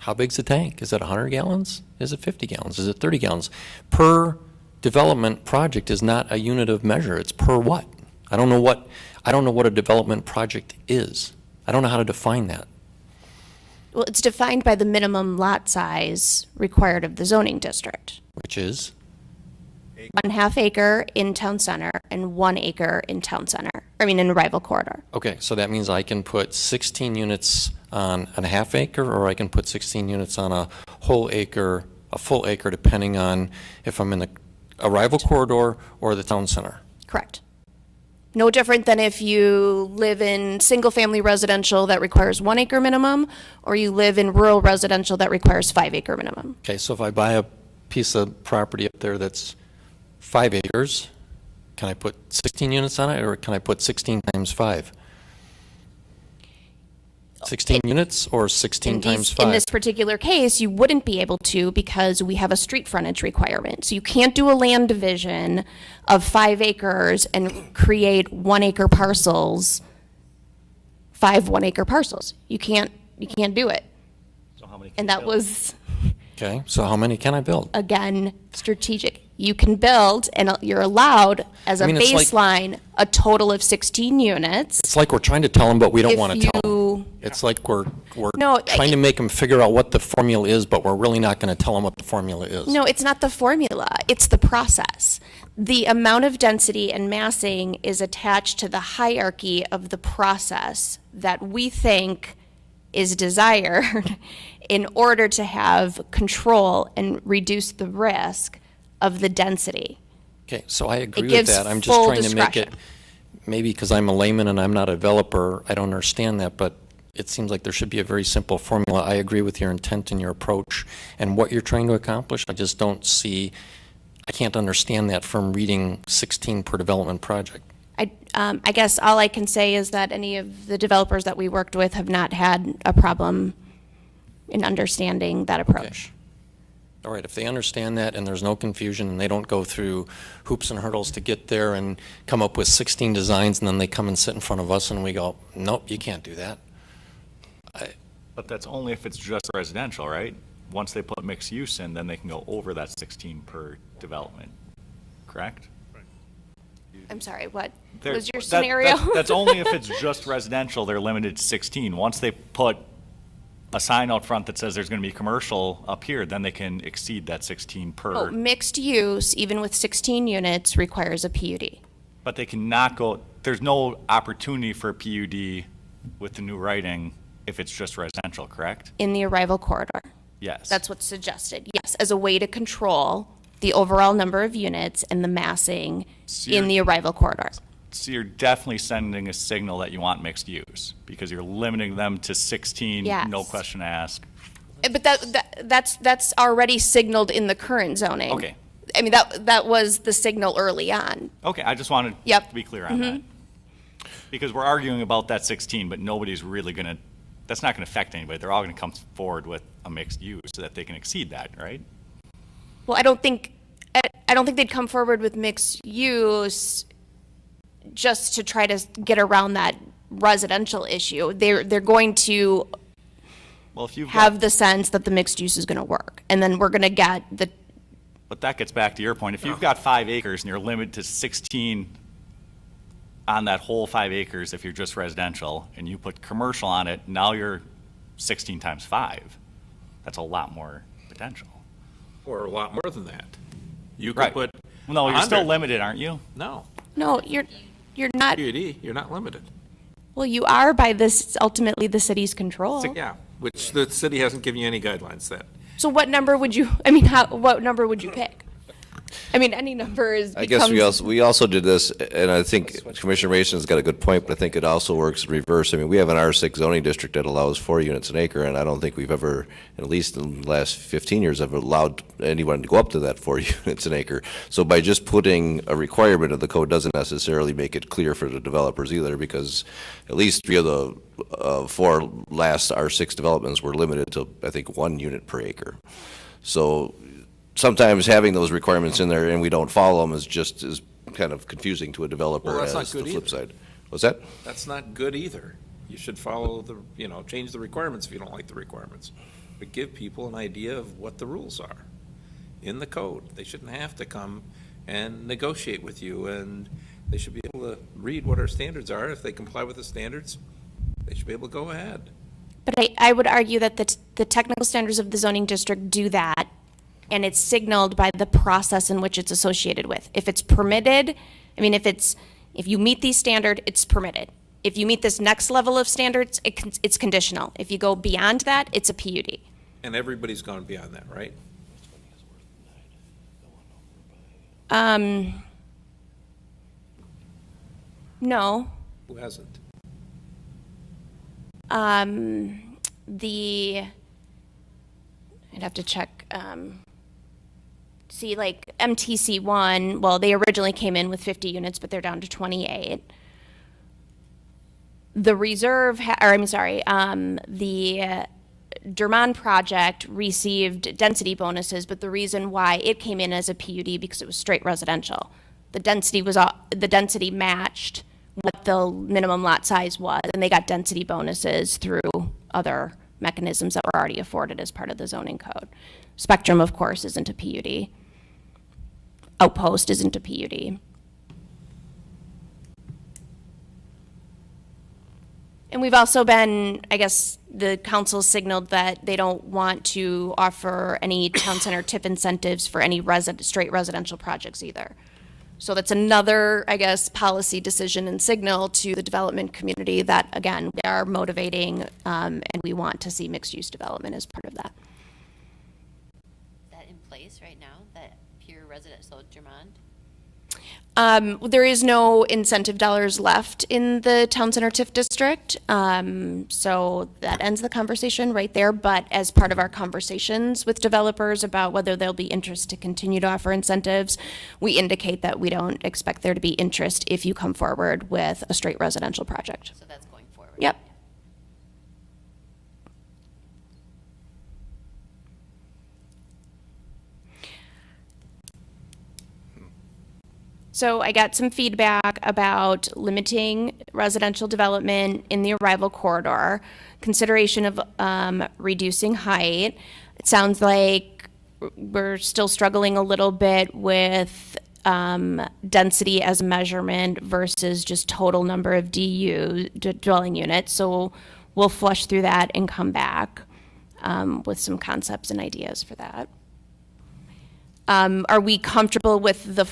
How big's the tank? Is it 100 gallons? Is it 50 gallons? Is it 30 gallons? Per development project is not a unit of measure. It's per what? I don't know what a development project is. I don't know how to define that. Well, it's defined by the minimum lot size required of the zoning district. Which is? 1/2 acre in town center and 1 acre in town center, in arrival corridor. Okay, so that means I can put 16 units on a half acre, or I can put 16 units on a whole acre, a full acre, depending on if I'm in the arrival corridor or the town center. Correct. No different than if you live in single-family residential that requires 1 acre minimum, or you live in rural residential that requires 5 acre minimum. Okay, so if I buy a piece of property up there that's 5 acres, can I put 16 units on it, or can I put 16 times 5? 16 units or 16 times 5? In this particular case, you wouldn't be able to because we have a street frontage requirement. So you can't do a land division of 5 acres and create 1 acre parcels, 5 1 acre parcels. You can't do it. So how many can And you that build? was, Okay, so how many can I build? again, strategic. You can build, and you're allowed, as a I mean, it's like- baseline, a total of 16 units. It's like we're trying to tell them, but we don't If want to tell them. you- It's like we're No, trying to make them figure out what the formula is, but we're really not going to tell them what the formula is. No, it's not the formula, it's the process. The amount of density and massing is attached to the hierarchy of the process that we think is desired in order to have control and reduce the risk of the density. Okay, so I agree with gives that. I'm just full trying to make it, discretion. maybe because I'm a layman and I'm not a developer, I don't understand that, but it seems like there should be a very simple formula. I agree with your intent and your approach and what you're trying to accomplish. I just don't see, I can't understand that from reading 16 per development project. I guess all I can say is that any of the developers that we worked with have not had a problem in understanding that approach. All right, if they understand that and there's no confusion and they don't go through hoops and hurdles to get there and come up with 16 designs and then they come and sit in front of us and we go, nope, you can't do that. But that's only if it's just residential, right? Once they put mixed use in, then they can go over that 16 per development, correct? I'm sorry, what There- was your that- scenario? That's only if it's just residential, they're limited to 16. Once they put a sign out front that says there's going to be commercial up here, then they can exceed that 16 per. Oh, mixed use, even with 16 units, requires a PUD. But they cannot go, there's no opportunity for a PUD with the new writing if it's just residential, correct? In the arrival corridor. Yes. That's what's suggested, yes, as a way to control the overall number of units and the massing So in you're- the arrival corridor. So you're definitely sending a signal that you want mixed use, because you're limiting them to 16, no Yes. question asked. But that's already signaled in the current zoning. Okay. I mean, that was the signal early on. Okay, I just wanted Yep. to be clear on that. Because we're arguing about that 16, but nobody's really going to, that's not going to affect anybody. They're all going to come forward with a mixed use so that they can exceed that, right? Well, I don't think they'd come forward with mixed use just to try to get around that residential issue. They're going to Well, if you've have got, the sense that the mixed use is going to work. And then we're going to get the, but that gets back to your point. If you've got 5 acres and you're limited to 16 on that whole 5 acres, if you're just residential, and you put commercial on it, now you're 16 times 5. That's a lot more potential. Or a lot more than that. You could Right. put No, you're still 100. limited, aren't you? No. no, you're you're not, PUD, you're not limited. well, you are by this, ultimately the city's control. So, yeah, which the city hasn't given you any guidelines that. So what number would you, I mean, what number would you pick? I mean, any number is, I guess becomes. we also did this, and I think Commissioner Mason's got a good point, but I think it also works in reverse. I mean, we have an R6 zoning district that allows 4 units an acre, and I don't think we've ever, at least in the last 15 years, ever allowed anyone to go up to that 4 units an acre. So by just putting a requirement of the code doesn't necessarily make it clear for the developers either, because at least 3 of the 4 last R6 developments were limited to, I think, 1 unit per acre. So sometimes having those requirements in there and we don't follow them is kind of confusing to a developer Well, that's as not the good flip either. side. What's that? That's not good either. You should follow the, change the requirements if you don't like the requirements. But give people an idea of what the rules are in the code. They shouldn't have to come and negotiate with you, and they should be able to read what our standards are. If they comply with the standards, they should be able to go ahead. But I would argue that the technical standards of the zoning district do that, and it's signaled by the process in which it's associated with. If it's permitted, I mean, if you meet these standards, it's permitted. If you meet this next level of standards, it's conditional. If you go beyond that, it's a PUD. And everybody's gone beyond that, right? No. Who hasn't? I'd have to check, see, like MTC1, well, they originally came in with 50 units, but they're down to 28. The reserve, the Dermond project received density bonuses, but the reason why it came in as a PUD because it was straight residential. The density matched what the minimum lot size was, and they got density bonuses through other mechanisms that were already afforded as part of the zoning code. Spectrum, of course, isn't a PUD. Outpost isn't a PUD. And we've also been, I guess, the council signaled that they don't want to offer any town center tip incentives for any straight residential projects either. So that's another, I guess, policy decision and signal to the development community that, again, we are motivating and we want to see mixed-use development as part of that. Is that in place right now, that pure residential Germond? There is no incentive dollars left in the town center TIF district, so that ends the conversation right there. But as part of our conversations with developers about whether there'll be interest to continue to offer incentives, we indicate that we don't expect there to be interest if you come forward with a straight residential project. So that's going forward? Yep. So I got some feedback about limiting residential development in the arrival corridor, consideration of reducing height. It sounds like we're still struggling a little bit with density as a measurement versus just total number of dwelling units. So we'll flush through that and come back with some concepts and ideas for that. Are we comfortable with the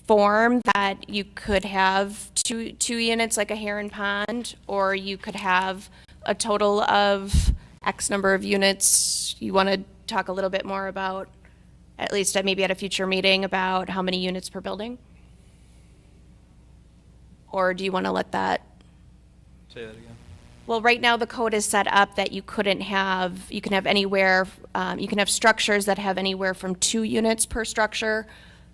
form that you could have two units like a heron pond, or you could have a total of X number of units? You want to talk a little bit more about, at least maybe at a future meeting, about how many units per building? Or do you want to let that? Say that again. Well, right now the code is set up that you can have anywhere, you can have structures that have anywhere from 2 units per structure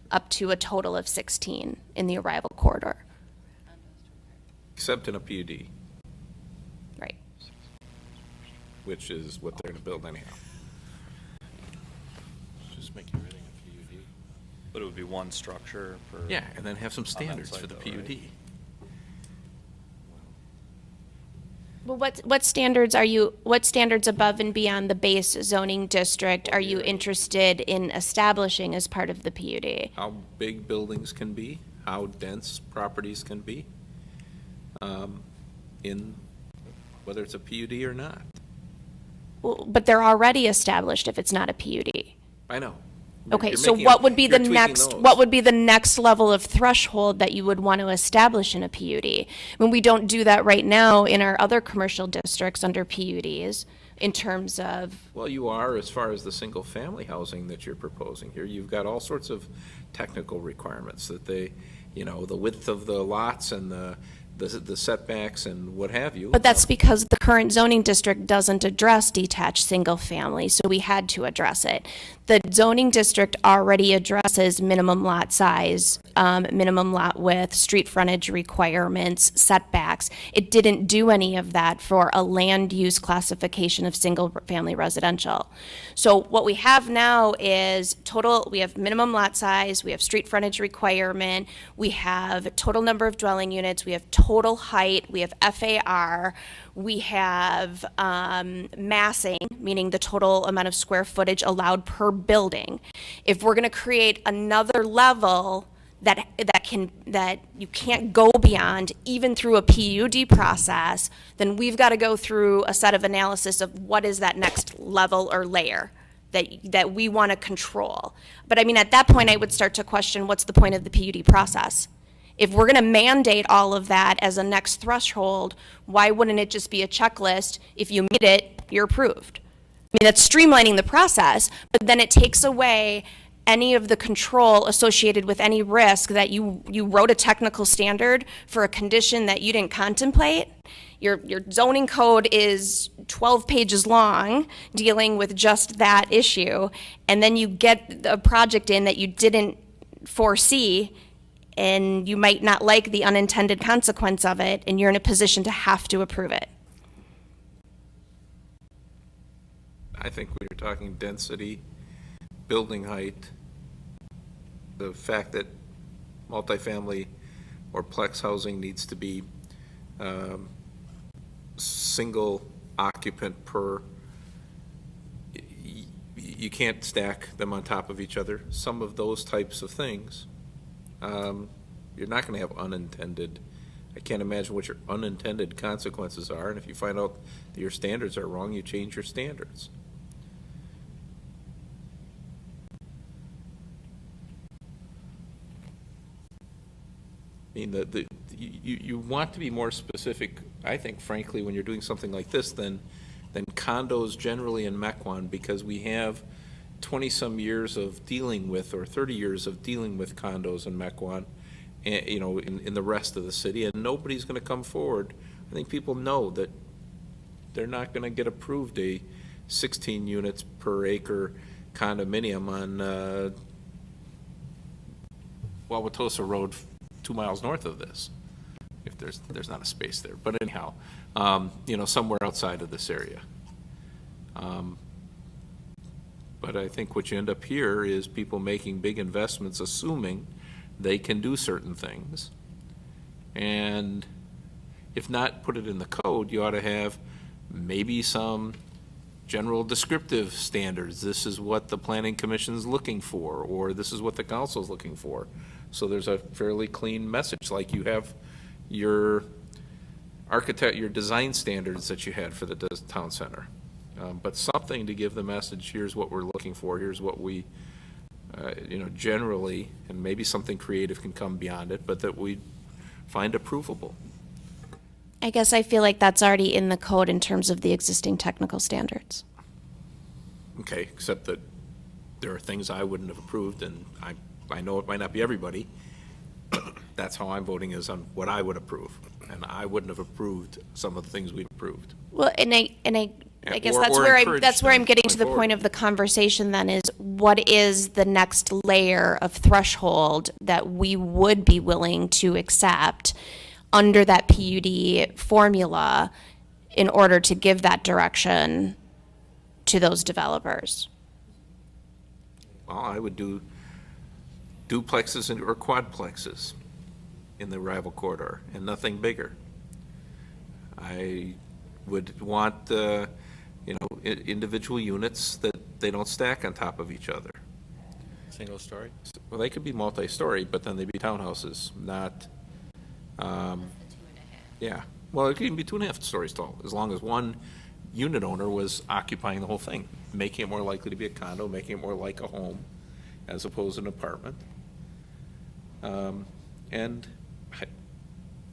up to a total of 16 in the arrival corridor. Except in a PUD, Right. which is what they're going to build anyhow. Just make everything a PUD. But it would be one structure per. Yeah, and then have some that standards side for the though, right? PUD. Well, what standards above and beyond the base zoning district are you interested in establishing as part of the PUD? How big buildings can be, how dense properties can be, in whether it's a PUD or not. Well, but they're already established if it's not a PUD. I know. Okay, You're so making what a- would be you're the tweaking next, those. what would be the next level of threshold that you would want to establish in a PUD? When we don't do that right now in our other commercial districts under PUDs in terms of, Well, you are, as far as the single-family housing that you're proposing here. You've got all sorts of technical requirements that they, the width of the lots and the setbacks and what have you. but that's because the current zoning district doesn't address detached single family, so we had to address it. The zoning district already addresses minimum lot size, minimum lot width, street frontage requirements, setbacks. It didn't do any of that for a land use classification of single family residential. So what we have now is we have minimum lot size, we have street frontage requirement, we have total number of dwelling units, we have total height, we have FAR, we have massing, meaning the total amount of square footage allowed per building. If we're going to create another level that you can't go beyond, even through a PUD process, then we've got to go through a set of analysis of what is that next level or layer that we want to control. But I mean, at that point, I would start to question what's the point of the PUD process? If we're going to mandate all of that as a next threshold, why wouldn't it just be a checklist? If you meet it, you're approved. I mean, that's streamlining the process, but then it takes away any of the control associated with any risk that you wrote a technical standard for a condition that you didn't contemplate. Your zoning code is 12 pages long dealing with just that issue, and then you get a project in that you didn't foresee, and you might not like the unintended consequence of it, and you're in a position to have to approve it. I think when you're talking density, building height, the fact that multifamily or plex housing needs to be single occupant per, you can't stack them on top of each other. Some of those types of things, you're not going to have unintended. I can't imagine what your unintended consequences are, and if you find out that your standards are wrong, you change your standards. I mean, you want to be more specific, I think, frankly, when you're doing something like this than condos generally in Mequon, because we have 20-some years of dealing with, or 30 years of dealing with condos in Mequon, and, in the rest of the city, and nobody's going to come forward. I think people know that they're not going to get approved a 16 units per acre condominium on Wauwatosa Road, 2 miles north of this, if there's not a space there. But anyhow, somewhere outside of this area. But I think what you end up here is people making big investments, assuming they can do certain things. And if not put it in the code, you ought to have maybe some general descriptive standards. This is what the planning commission's looking for, or this is what the council's looking for. So there's a fairly clean message, like you have your your design standards that you had for the town center. But something to give the message, here's what we're looking for, here's what we, generally, and maybe something creative can come beyond it, but that we find approvable. I guess I feel like that's already in the code in terms of the existing technical standards. Okay, except that there are things I wouldn't have approved, and I know it might not be everybody, but that's how I'm voting, is on what I would approve. And I wouldn't have approved some of the things we approved. Well, and I guess Or that's where encourage I'm them getting going to the forward. point of the conversation then, is what is the next layer of threshold that we would be willing to accept under that PUD formula in order to give that direction to those developers? Well, I would do duplexes or quadplexes in the rival corridor, and nothing bigger. I would want, individual units that they don't stack on top of each other. Single story? Well, they could be multi-story, but then they'd be townhouses, not, yeah. Well, it could even be 2.5 stories tall, as long as one unit owner was occupying the whole thing, making it more likely to be a condo, making it more like a home. as opposed to an apartment. And I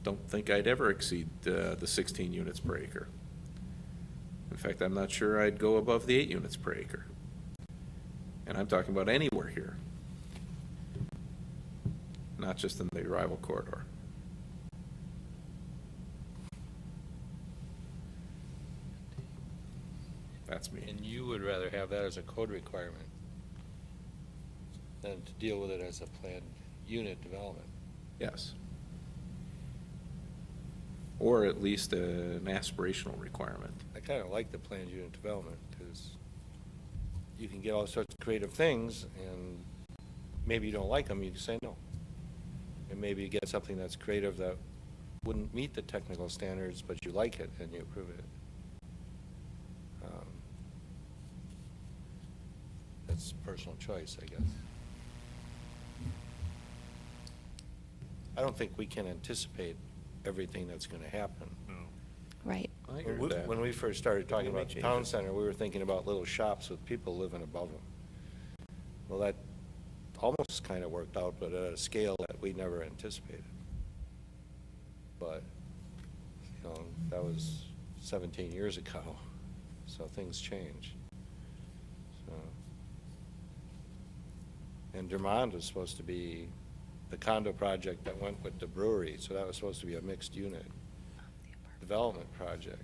don't think I'd ever exceed the 16 units per acre. In fact, I'm not sure I'd go above the 8 units per acre. And I'm talking about anywhere here, not just in the arrival corridor. That's me. And you would rather have that as a code requirement than to deal with it as a planned unit development? Yes. Or at least an aspirational requirement. I kind of like the planned unit development, because you can get all sorts of creative things, and maybe you don't like them, you can say no. And maybe you get something that's creative that wouldn't meet the technical standards, but you like it and you approve it. That's personal choice, I guess. I don't think we can anticipate everything that's going to happen. Right. I agree with that. When we first started talking We about may the change town it. center, we were thinking about little shops with people living above them. Well, that almost kind of worked out, but at a scale that we never anticipated. But, you know, that was 17 years ago, so things change. So, and Dermond was supposed to be the condo project that went with the brewery, so that was supposed to be a mixed unit development project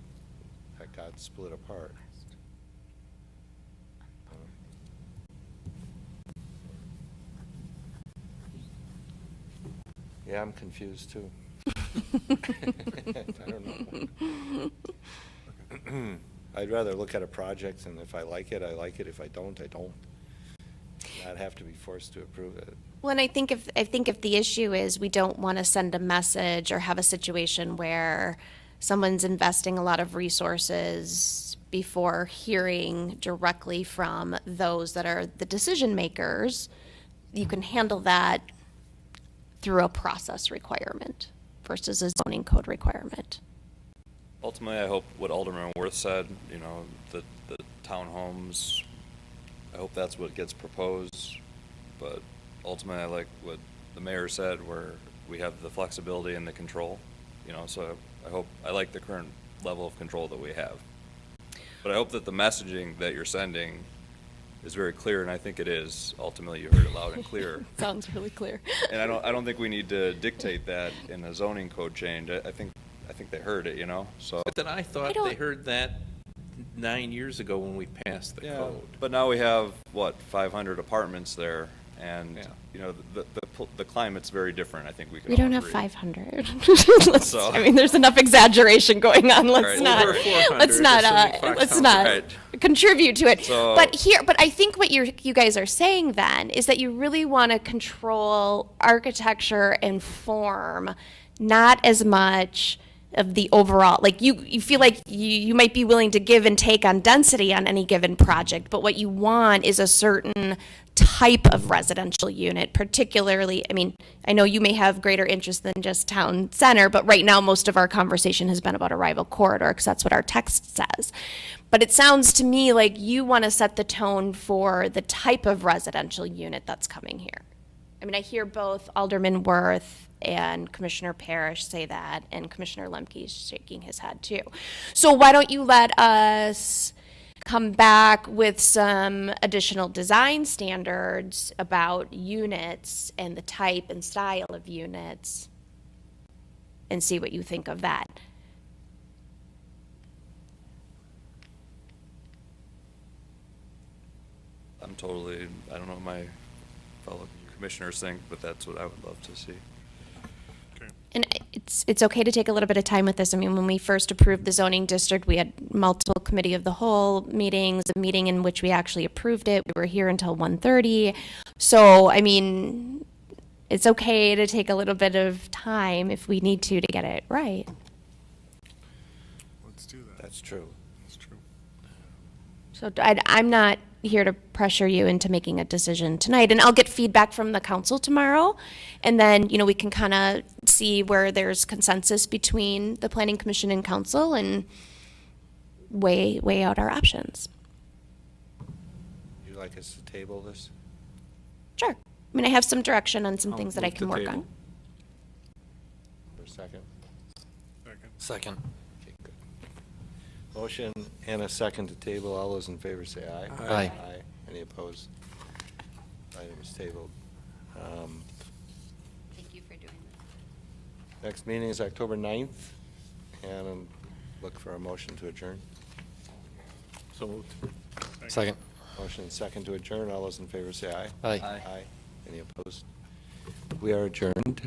that got split apart. Yeah, I'm confused too. I don't know. I'd rather look at a project, and if I like it, I like it. If I don't, I don't. I'd have to be forced to approve it. Well, and I think if the issue is we don't want to send a message or have a situation where someone's investing a lot of resources before hearing directly from those that are the decision makers, you can handle that through a process requirement versus a zoning code requirement. Ultimately, I hope what Alderman Worth said, you know, the townhomes, I hope that's what gets proposed. But ultimately, I like what the mayor said, where we have the flexibility and the control, you know, so I like the current level of control that we have. But I hope that the messaging that you're sending is very clear, and I think it is. Ultimately, you heard it loud and clear. Sounds really clear. And I don't think we need to dictate that in a zoning code change. I think they heard it, you know, so. But then I thought they heard that 9 years ago when we passed the Yeah, code. but now we have, 500 apartments there, and, Yeah. you know, the climate's very different, I think we can We all don't have agree. 500. So- I mean, there's enough exaggeration going on. Let's Right. not, Over 400, let's not, assuming Fox let's Town- not Right. contribute to it. So- But I think what you guys are saying then is that you really want to control architecture and form, not as much of the overall, like you feel like you might be willing to give and take on density on any given project, but what you want is a certain type of residential unit, particularly, I mean, I know you may have greater interest than just town center, but right now most of our conversation has been about arrival corridor because that's what our text says. But it sounds to me like you want to set the tone for the type of residential unit that's coming here. I mean, I hear both Alderman Worth and Commissioner Parrish say that, and Commissioner Lemke's shaking his head too. So why don't you let us come back with some additional design standards about units and the type and style of units and see what you think of that. I don't know what my fellow commissioners think, but that's what I would love to see. And it's okay to take a little bit of time with this. I mean, when we first approved the zoning district, we had multiple committee of the whole meetings, a meeting in which we actually approved it. We were here until 1:30. So, I mean, it's okay to take a little bit of time if we need to get it right. Let's do that. That's true. That's true. So I'm not here to pressure you into making a decision tonight, and I'll get feedback from the council tomorrow, and then, you know, we can kind of see where there's consensus between the planning commission and council and weigh out our options. Would you like us to table this? Sure. I mean, I have some direction on some I'll things that I move can to work table. on. For a second. Second. Okay, good. Motion and a second to table. All those in favor say aye. Aye. Aye. Any opposed? Item is tabled. Thank you for doing this. Next meeting is October 9th, and look for a motion to adjourn. So moved. Second. Motion and second to adjourn. All those in favor say aye. Aye. Aye. Any opposed? We are adjourned.